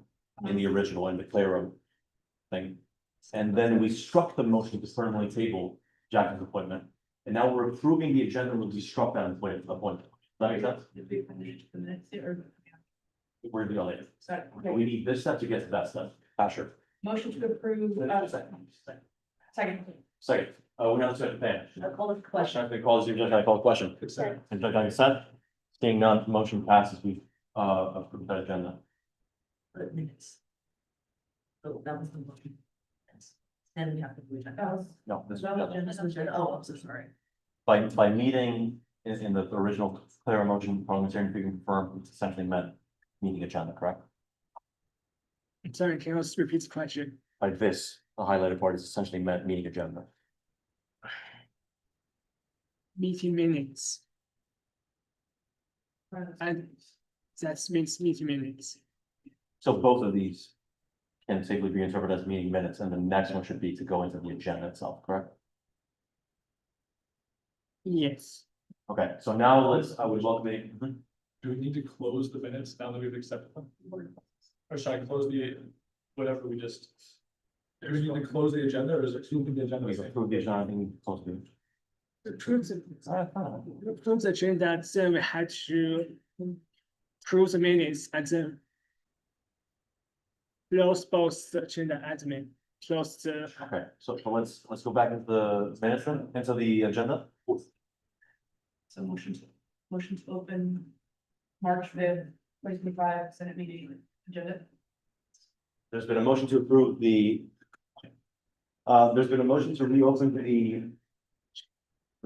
in the original and the Claro thing. And then we struck the motion to permanently table Jackson's appointment. And now we're approving the agenda when we struck that appointment. Does that make sense? We're doing it. We need this step to get to that step. Sure. motion to approve, second. Second, we're not to the I'll call the question. question. I think calls you, just I call the question. Consent. And judge on consent, seeing none, motion passes, we approved that agenda. Minutes. Oh, that was the motion. Yes. Then we have to do it. No, this is Oh, agenda. I'm so sorry. By meeting in the original clear motion, parliamentarian figure confirmed, it's essentially meant meeting agenda, correct? I'm sorry, can you also repeat the question? By this, the highlighted part is essentially meant meeting agenda. Meeting minutes, and that means meeting minutes. So both of these can safely be interpreted as meeting minutes, and the next one should be to go into the agenda itself, correct? Yes. Okay, so now I would welcome it. Do we need to close the minutes now that we've accepted them? Or should I close whatever we just? Do we need to close the agenda or is it approving the agenda? We've approved the agenda, I think we're supposed to. Approve the agenda, then we had to approve the minutes and then close both the agenda admin, close the. Okay, so let's go back into the minutes then, into the agenda. So motion to open March 5th, 2025 Senate meeting agenda. There's been a motion to approve the. There's been a motion to reopen the.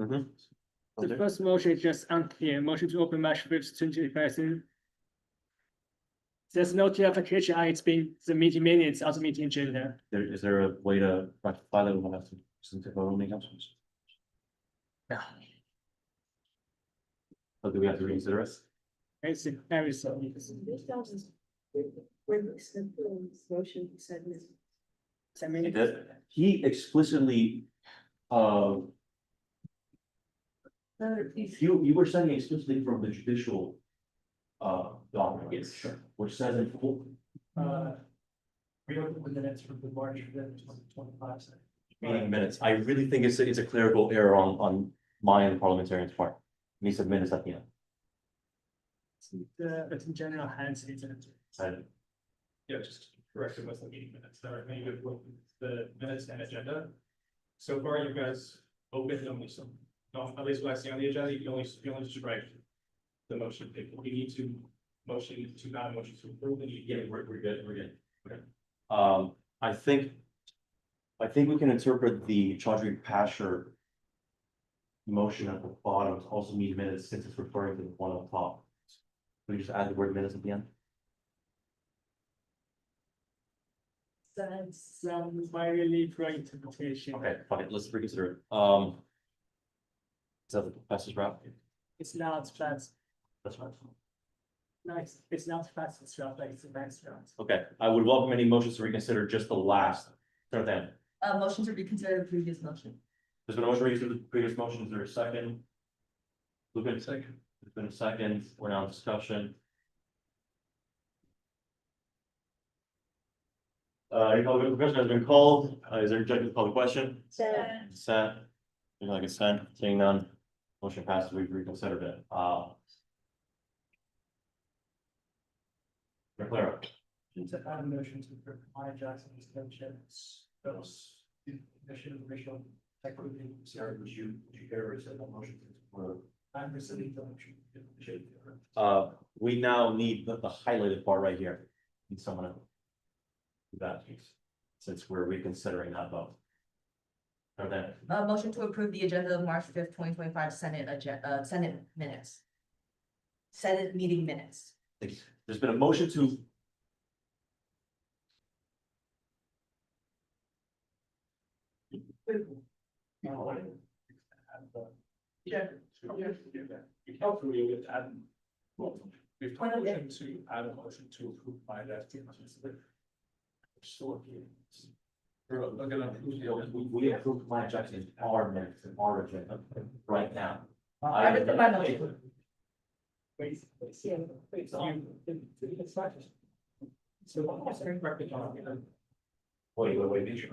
Mhm. The first motion is just unclear, motion to open March 5th, 2025. There's no clarification, it's been the meeting minutes of the meeting agenda. Is there a way to rectify that? We'll have to listen to vote on the announcements. No. Or do we have to reconsider it? It's very so. Motion segment. He did. He explicitly, you were sending explicitly from the judicial. Document. Yes, sure. Which says in full. Reopen the minutes from the March 2025. Meeting minutes. I really think it's a clerical error on my and the parliamentarian's part. He said minutes at the end. The Attorney General hands it. Yeah, just correct it with the meeting minutes, that are maybe with the minutes and agenda. So far, you guys opened only some, no, at least what I see on the agenda, you can only strike the motion. If we need to motion to not motion to approve, then you Yeah, get. we're good, we're good. I think we can interpret the Chaudhry Pasher. Motion at the bottom to also meet minutes since it's referring to the one on top. We just add the word minutes at the end. That's my really for interpretation. Okay, fine, let's reconsider it. Is that the fastest route? It's not fast, That's right. nice, it's not fastest route, like it's the next route. Okay, I would welcome any motions to reconsider just the last. Start then. Motion to reconsider the previous motion. There's been a motion to reconsider the previous motion. Is there a second? Lucas, Second. there's been a second. We're now in discussion. Any public question has been called. Is there objective to call the question? Consent. There's no consent. Seeing none. Motion passes. We've reconsidered it. Clara. To add a motion to approve Maya Jackson's coaches, those mission racial equity. Sarah, would you care to send a motion for? I'm receiving the motion. We now need the highlighted part right here. Need someone to do that, since we're reconsidering that vote. Or then, Motion to approve the agenda of March 5th, 2025 Senate minutes. Senate meeting minutes. there's been a motion to. Hopefully we have add. We've talked motion to add a motion to approve by that. Sure. We're gonna approve the. We approved my Jackson in our minutes in our agenda right now. I withdrew my motion. Wait. So. Wait,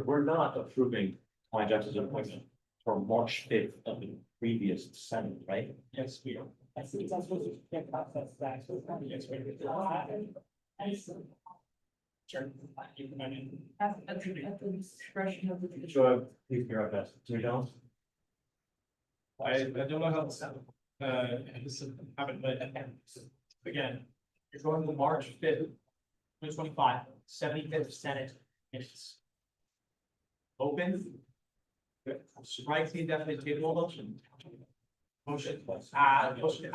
we're not approving my Jackson's appointment for March 5th of the previous Senate, right? Yes, we are. I see it's not supposed to get process that, so it's probably just wait. Sure. At the discretion of the. Sure, please be right back. Mr. Jones? I don't know how this happened, but again, you're going to March 5th, 2025, 75th Senate minutes. Open. Strike the indefinite table motion. Motion to add motion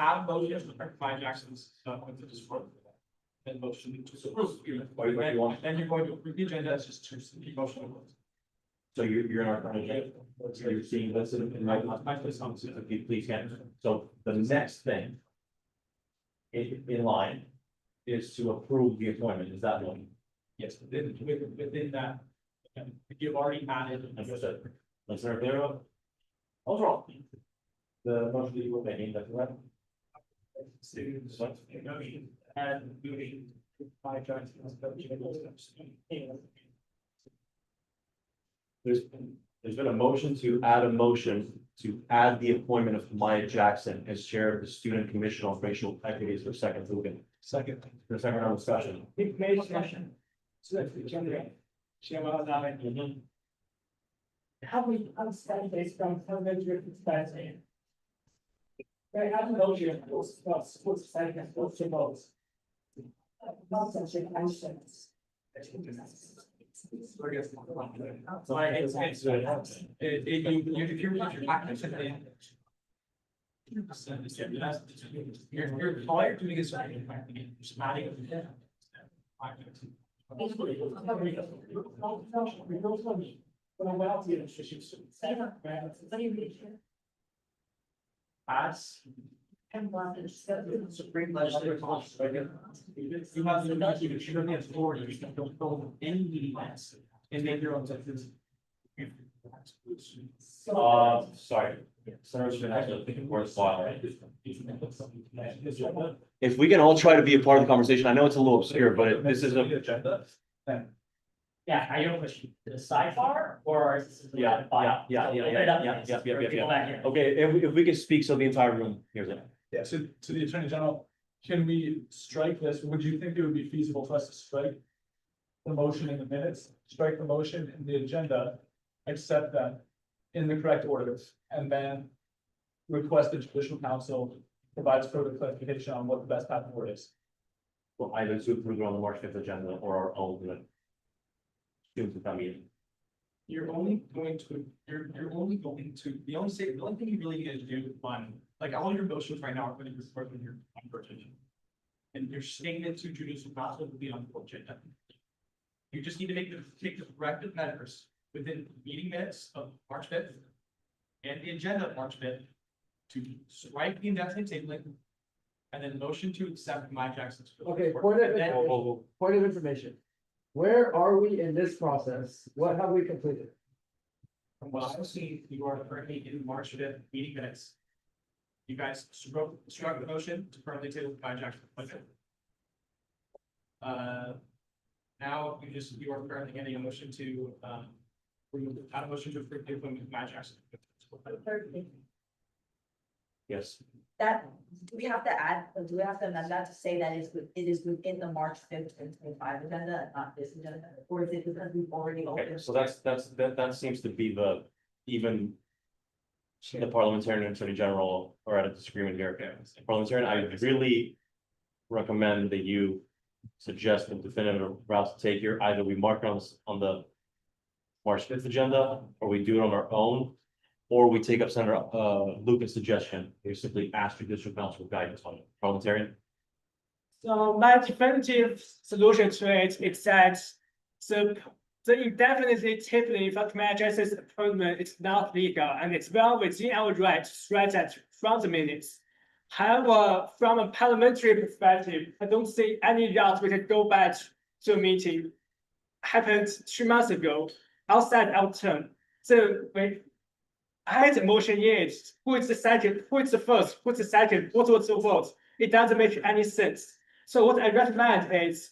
by Jackson's appointed to support. Then motion to approve. Then you're going to approve the agenda, that's just two motion. So you're not going to, so you're seeing this in my, if you please can. So the next thing in line is to approve the appointment. Is that one? Yes, within that, you've already added. Understood. Listener Clara? I was wrong. The motion that you were making, that's right. And moving by Jackson's coaches. There's been a motion to add a motion to add the appointment of Maya Jackson as chair of the Student Commission on Racial Equities for second moving. Second. For second round of discussion. Discussion. So that's the agenda. Chairman, how we understand this from parliamentary perspective? Right, I know you have sports side and sports votes. Not such a questions. You're all you're doing is just adding it. As. Supreme legislative. You have the ability to show the authority, you don't hold any meeting minutes and make your own decisions. Sorry. Senator Smith, actually, I think it's worthwhile. If we can all try to be a part of the conversation, I know it's a little obscure, but this is a. Agenda. Yeah, are you pushing to the sidebar or? is this- Yeah. Okay, if we can speak so the entire room hears it. Yeah, so to the Attorney General, can we strike this? Would you think it would be feasible for us to strike the motion in the minutes, strike the motion in the agenda, accept them in the correct orders, and then request the judicial council provides further clarification on what the best path forward is? Well, either to approve it on the March 5th agenda or our own. Students at that meeting. You're only going to, you're only going to, the only thing you really need to do on, like, all your motions right now are going to be supported in your version. And your statement to judicial council will be on the agenda. You just need to take the corrective measures within meeting minutes of March 5th and the agenda of March 5th to strike the indefinite tabling and then motion to accept Mike Jackson's. Okay, And then- point of information. Where are we in this process? What have we completed? From what I've seen, you are currently in March 5th meeting minutes. You guys struck the motion to permanently table by Jackson. Now you are currently getting a motion to, remove, not a motion to approve the appointment of Matt Jackson. Yes. That, do we have to amend that to say that it is within the March 5th, 2025 agenda and not this agenda? Or is it because we've already Okay, opened? so that seems to be the, even. The parliamentarian and attorney general are at a disagreement here. Parliamentarian, I really recommend that you suggest the definitive route to take here. Either we mark it on the March 5th agenda, or we do it on our own, or we take up Senator Lucas' suggestion. We simply ask judicial council guidance on it. Parliamentarian. So my definitive solution to it is that the indefinitely tabling for Commander Justice's appointment is not legal and it's well within our right to strike that from the minutes. However, from a parliamentary perspective, I don't see any route we can go back to a meeting happened 2 months ago outside our term. So I had a motion yet. Who is the second? Who is the first? Who's the second? What was the vote? It doesn't make any sense. So what I recommend is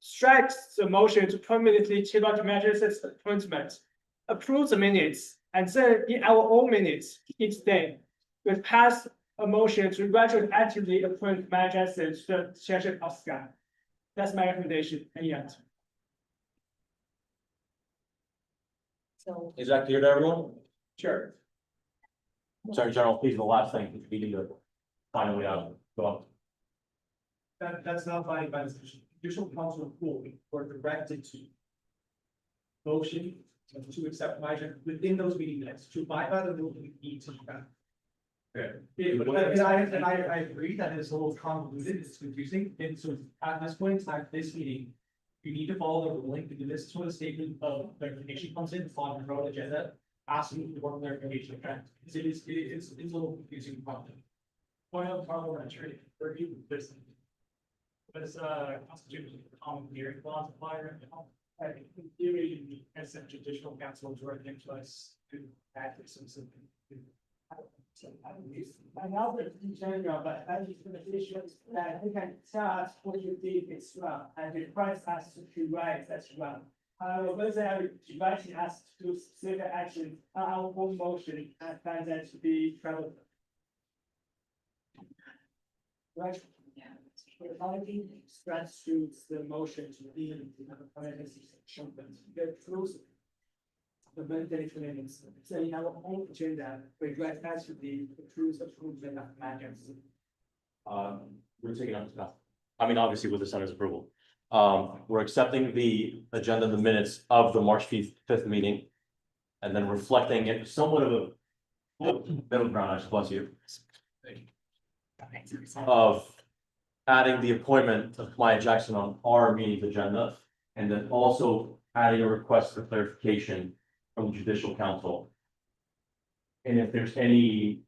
strike the motion to permanently table Commander's appointment, approve the minutes, and then in our own minutes each day, we pass a motion to retroactively appoint Commander to the session of SCA. That's my recommendation. And yet. So, Is that clear to everyone? Sure. Attorney General, please, the last thing, we need to finally go on. That's not by the judicial council rule, or directed to. Motion to accept my within those meeting minutes, to abide by the rule, we need to. And I agree that it's a little convoluted, it's confusing, and so at this point in time, this meeting. You need to follow the ruling, because this is where the statement of clarification comes in, following the road agenda, asking for clarification, okay? It's a little confusing. Point of parliamentary review this. As constitution common hearing clause apply right now. I think in theory, as a judicial council is working to us to act as something. I know that in general, but I think the issue is that we can tell us what you did is wrong and request us to write that's wrong. Whether I inviting us to do specific action on our own motion, I find that to be relevant. Right? The only stretch to the motion to be in the section, get closer. The mandate minutes, so in our own agenda, we write as to the truth of movement of matters. We're taking up stuff. I mean, obviously with the Senator's approval. We're accepting the agenda, the minutes of the March fifth meeting. And then reflecting it somewhat of a middle ground, I bless you. Of adding the appointment of Maya Jackson on our meeting's agenda. And then also adding a request for clarification from the judicial council. And if there's anything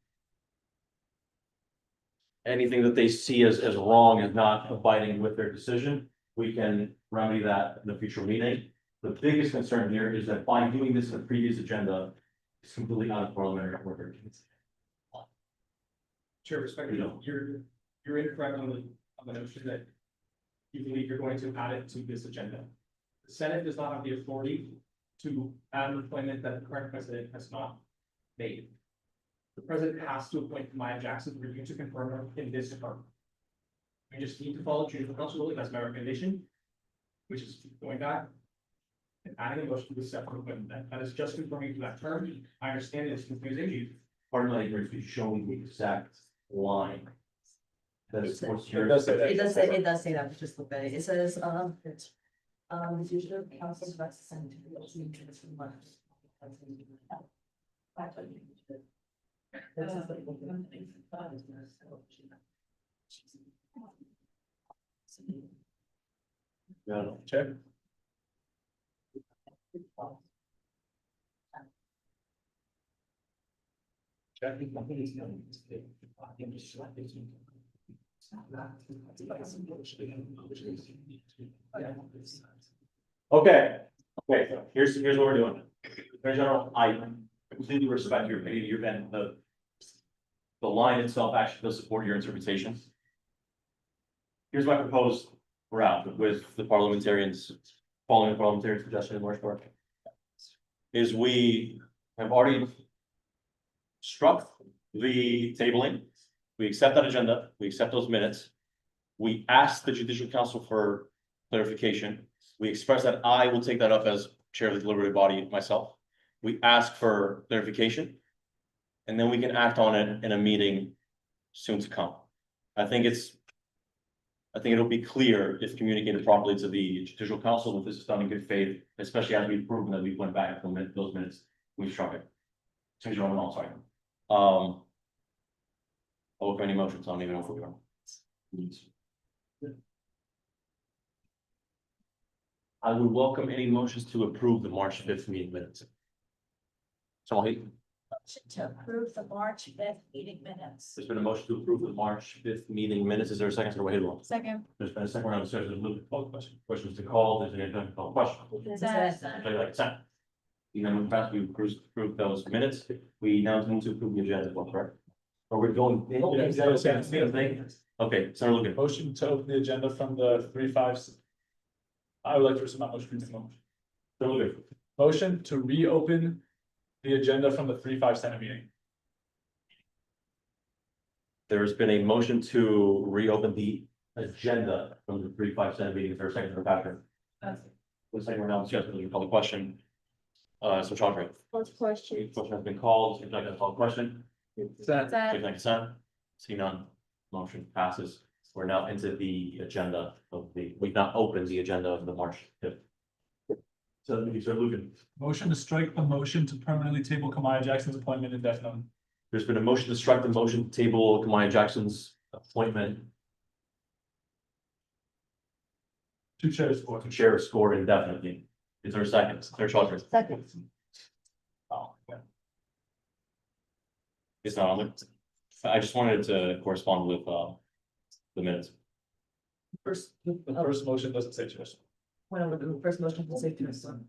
that they see as wrong, as not abiding with their decision, we can remedy that in a future meeting. The biggest concern here is that by doing this in the previous agenda, it's completely out of parliamentary order. Chair, respectfully, you're incorrect on the notion that you believe you're going to add it to this agenda. The Senate does not have the authority to add an appointment that the current president has not made. The president has to appoint Maya Jackson for you to confirm her in this department. We just need to follow judicial council ruling, that's my recommendation, which is going back and adding a motion to the separate appointment. That is just confirming to that term. I understand it's confusing. Parliamentary agreement to be showing the exact line. That's what's It here. does say that. It does say that, but just look at it. It says, the judicial council is represented to the interest of months. Yeah. Check. Okay, so here's what we're doing. Attorney General, I completely respect your opinion, and the line itself actually does support your interpretation. Here's my proposed route with the parliamentarians, following the parliamentarian suggestion in March 4th. Is we have already struck the tabling, we accept that agenda, we accept those minutes. We ask the judicial council for clarification. We express that I will take that up as chair of the deliberative body myself. We ask for clarification. And then we can act on it in a meeting soon to come. I think it'll be clear if communicated properly to the judicial council that this is done in good faith, especially as we've proven that we went back and those minutes, we struck it. Change your own, I'm sorry. I'll look for any motions, I don't even know if we're going. I would welcome any motions to approve the March 5th meeting minutes. So To approve the March 5th meeting minutes. there's been a motion to approve the March 5th meeting minutes. Is there a second? Second. There's been a second round of discussion. Questions to call. There's an intent call question. Anybody like consent? You know, in fact, we approved those minutes. We now need to approve the agenda, correct? Or we're going. Okay, Senator Lugan. Motion to open the agenda from the 3-5. I would like to rescind my motion. Senator Lugan. Motion to reopen the agenda from the 3-5 Senate meeting. There's been a motion to reopen the agenda from the 3-5 Senate meeting. Is there a second for Patrick? The second round of discussion, you call the question. So Chandra. Question. Question has been called. Would you like to call the question? That, Take consent. See none. Motion passes. We're now into the agenda of we've now opened the agenda of the March 5th. So Lugan. Motion to strike the motion to permanently table Kamaya Jackson's appointment indefinitely. There's been a motion to strike the motion to table Kamaya Jackson's appointment Two chairs for. to chair score indefinitely. Is there a second? Clerk Chalker. Second. Oh, yeah. It's not on there. I just wanted to correspond with the minutes. The first motion doesn't say chairs. Whatever, the first motion will say to son.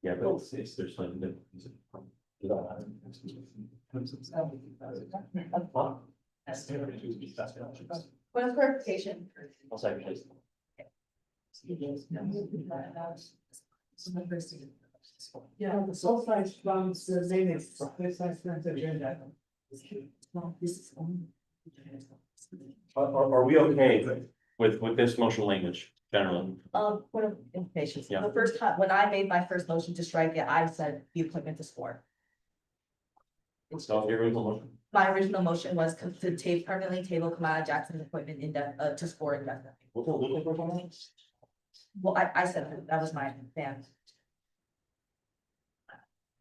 Yeah, but it's there's like. What is clarification? I'll second this. Yeah, the soul side runs the minutes, this side runs the agenda. Are we okay with this motion language generally? Point of information. Yeah. The first time, when I made my first motion to strike it, I said the appointment to score. So your original motion. My original motion was to permanently table Kamala Jackson's appointment to score indefinitely. Well, I said that was my plan.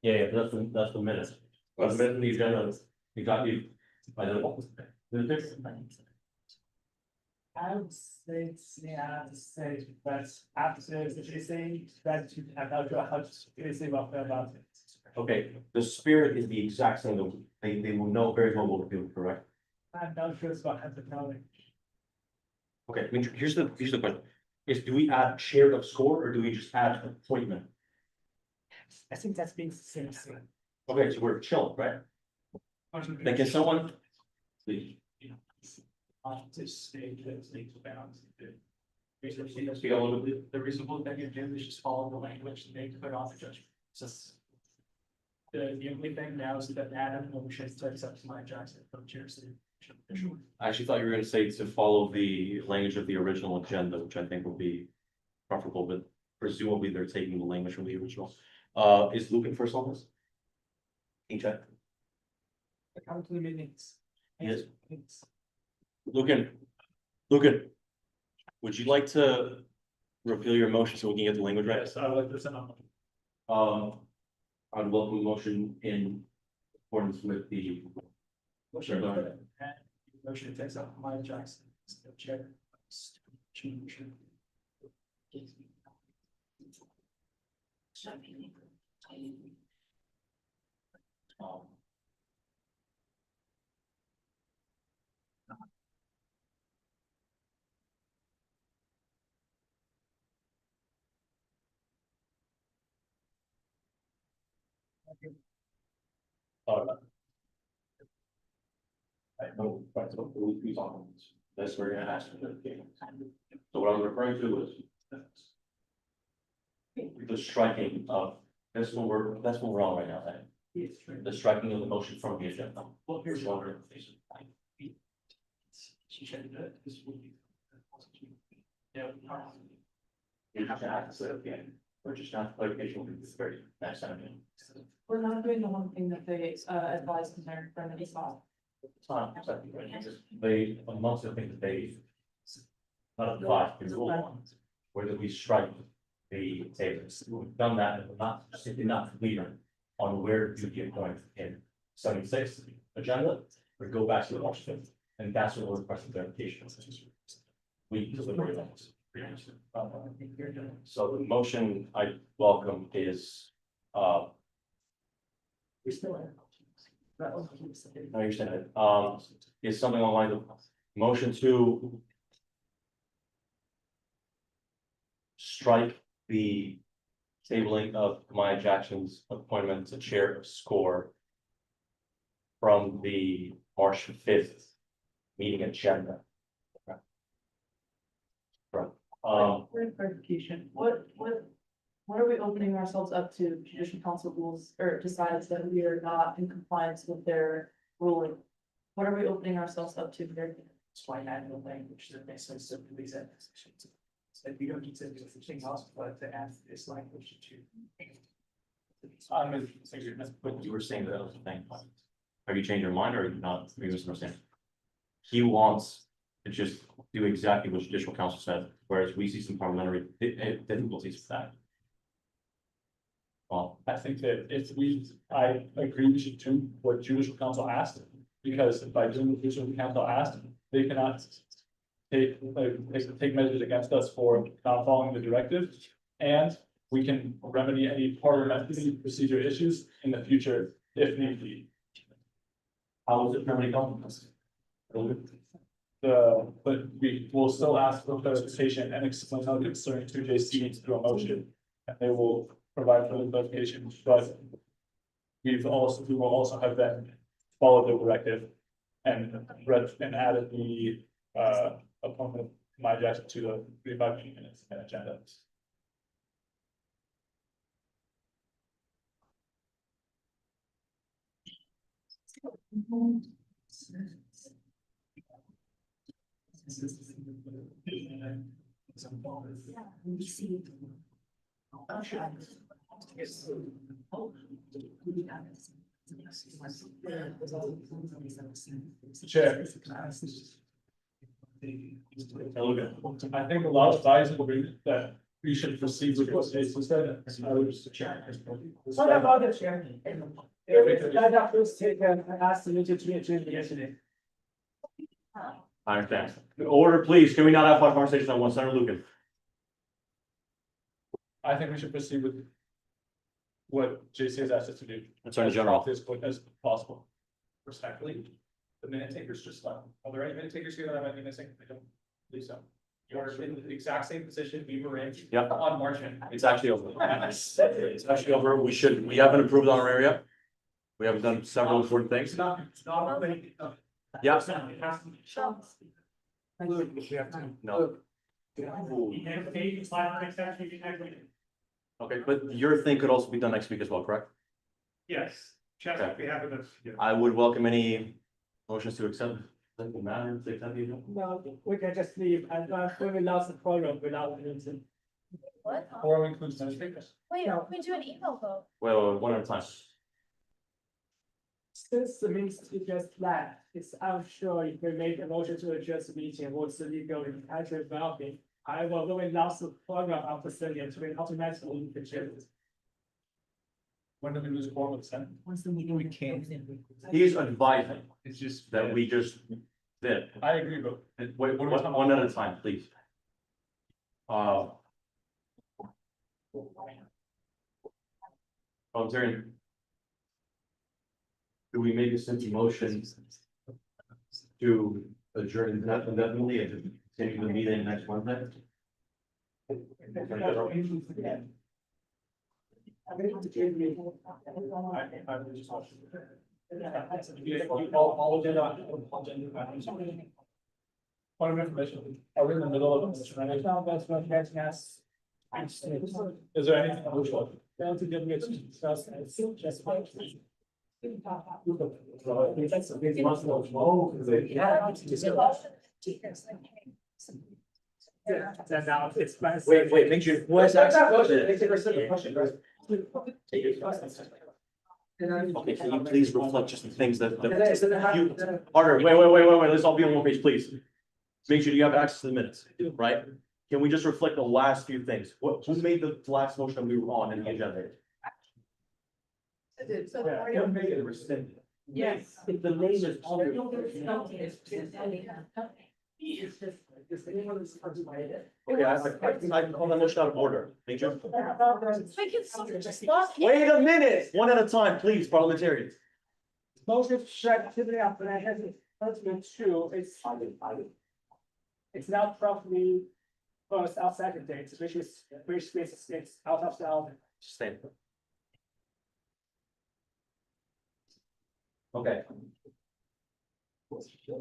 Yeah, that's the minutes. That's the minute in the agenda, exactly. I don't know. I would say, yeah, to say that after the saying that you have not got how to say about it. Okay, the spirit is the exact same, they will know very well what we're doing, correct? I'm not sure it's about having knowledge. Okay, I mean, here's the question, do we add chair of score, or do we just add appointment? I think that's being the same thing. Okay, so we're chill, right? Then can someone? Please. On this stage, that's legal bounds. Speak a little bit. The reasonable thing to do is just follow the language that they put on the judgment. It's just. The only thing now is that Adam motion to accept my Jackson from Jersey. I actually thought you were gonna say to follow the language of the original agenda, which I think will be preferable, but presumably they're taking the language from the original. Is Lucan first on this? Can you check? Come to the meetings. Yes. Lucan, would you like to repeal your motion so we can get the language right? Yes, I would like to send up. I'd welcome a motion in accordance with the. Motion. And motion takes up my Jackson, as the chair. I know, right, so we talk on this. That's where we're gonna ask. So what I'm referring to is. The striking of, that's what we're on right now, right? The striking of the motion from the agenda. Well, here's one. She should do it. This would be. Yeah. You have to ask it again, or just not clarification will be very next time. We're not doing the one thing that they advised in their remedy law. It's not exactly right. They, amongst the things that they. Not advised, the rule, whether we strike the tables, we've done that, and we're not, simply not clear on where to get going in 76 agenda, or go back to the motion, and that's what we're requesting clarification. We. So the motion I welcome is, We still have. I understand it, is something along the lines of motion to. Strike the tabling of Maya Jackson's appointment to chair of SCORE. From the March 5th meeting agenda. Right, For clarification, what are we opening ourselves up to judicial council rules or decides that we are not in compliance with their ruling? What are we opening ourselves up to here? That's why I add the language that makes sense to these sections. So we don't need to do anything else, but to add this language to. but you were saying that was the thing. Have you changed your mind, or are you not, are you misunderstanding? He wants to just do exactly what judicial council said, whereas we see some parliamentary difficulties with that. Well, I think that I agree we should do what judicial council asked, because by doing what judicial council asked, they cannot. Take measures against us for not following the directive, and we can remedy any parliamentary procedure issues in the future if need be. how is it remedy going? But we will still ask for clarification and explain how concern to JC through a motion, and they will provide further clarification, but. We will also have them follow the directive and added the appointment of Maya Jackson to the 35 minutes and agenda. Chair. I think a lot of sides agree that we should proceed with what Jason said. I would just check. What about the chair? That was taken, I asked the meeting to be adjourned yesterday. I understand. Order, please. Can we not have a conversation on one, Senator Lucan? I think we should proceed with what JC has asked us to do. Attorney General. As quick as possible. Respectfully, the minute takers just left. Are there any minute takers here that I might be missing? I don't believe so. You're in the exact same position we were in. Yep. On March 10th. It's actually over. It's actually over. We haven't approved on our area. We haven't done several important things. It's not really. Yeah. No. You can't pay the slide next time, you can have it. Okay, but your thing could also be done next week as well, correct? Yes, Chef, Okay. we have it. I would welcome any motions to accept. Doesn't matter to accept the agenda. No, we can just leave and we will lost the program without the meeting. What? Or includes minute takers. Wait, we do an email vote. Well, one at a time. Since the meeting just left, it's unsure if we make a motion to adjust the meeting, what's the legal impact about it. I will go and lost the program after sending it to automatically adjourned. When do we lose quorum with Senate? Once the meeting we can't. He's advising It's just that we just did. I agree, but. Wait, one at a time, please. Terry. Do we make a simple motion to adjourn indefinitely and to continue the meeting next Wednesday? Point of information, are we in the middle of this? Is there anything? Down to give me a discuss and just. Then now it's. Wait, make sure. Okay, can you please reflect just the things that you, Carter, wait, let's all be on one page, please. Make sure you have access to the minutes, right? Can we just reflect the last few things? Who made the last motion that we were on in the agenda? Make it rescinded. Yes. If the name is on it. Okay, I can call that motion out of order. Make sure. We can just walk. Wait a minute, one at a time, please, parliamentarians. Motion to shut activity after I have it, husband two, it's not properly first or second date, which means it's out of the. Stay. Okay.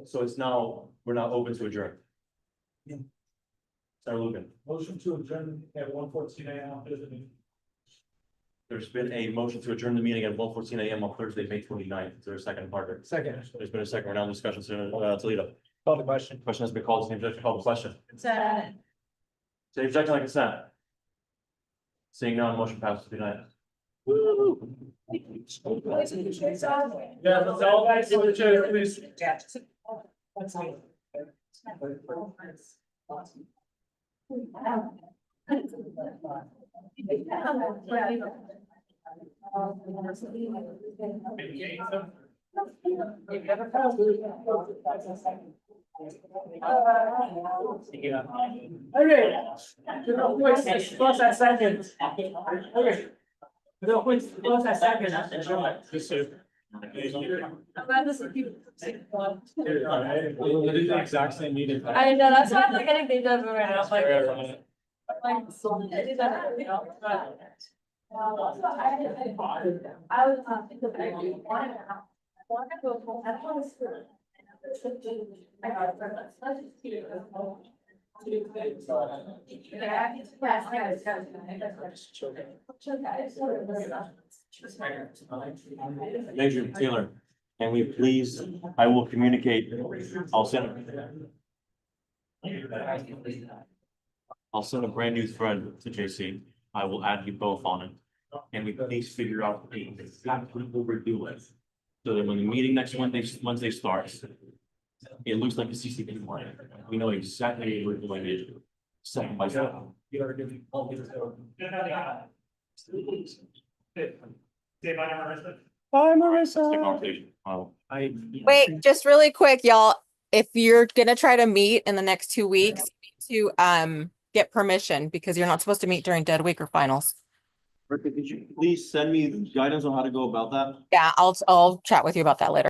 So it's now, we're now open to adjourn. Yeah. Senator Lucan, Motion to adjourn at 1:14 a.m. there's been a motion to adjourn the meeting at 1:14 a.m. on Thursday, May 29th. Is there a second, Parker? Second. There's been a second, we're now in discussion, Senator Toledo. Call the question. Question has been called, is the objection called the question? Second. Say objection like consent. Seeing none, motion passes to be denied. Yeah, let's all back to the chair, please. Okay. First and second. Okay. No, wait, first and second. I'm glad this is people. We'll do the exact same meeting. I know, that's why I'm like getting deja vu right now, like. I did that, you know, but. I Major Taylor, can we please, I will communicate, I'll send a brand new thread to JC. I will add you both on it. And we please figure out exactly what we're doing. So that when the meeting next Wednesday starts, it looks like a CCP line. We know exactly what we're doing. Second by Sean. You are giving all these. Dave, I never missed it. Bye, That's the Marissa. conversation. Wait, just really quick, y'all, if you're gonna try to meet in the next 2 weeks, you need to get permission because you're not supposed to meet during dead week or finals. Rick, could you please send me guidance on how to go about that? Yeah, I'll chat with you about that later.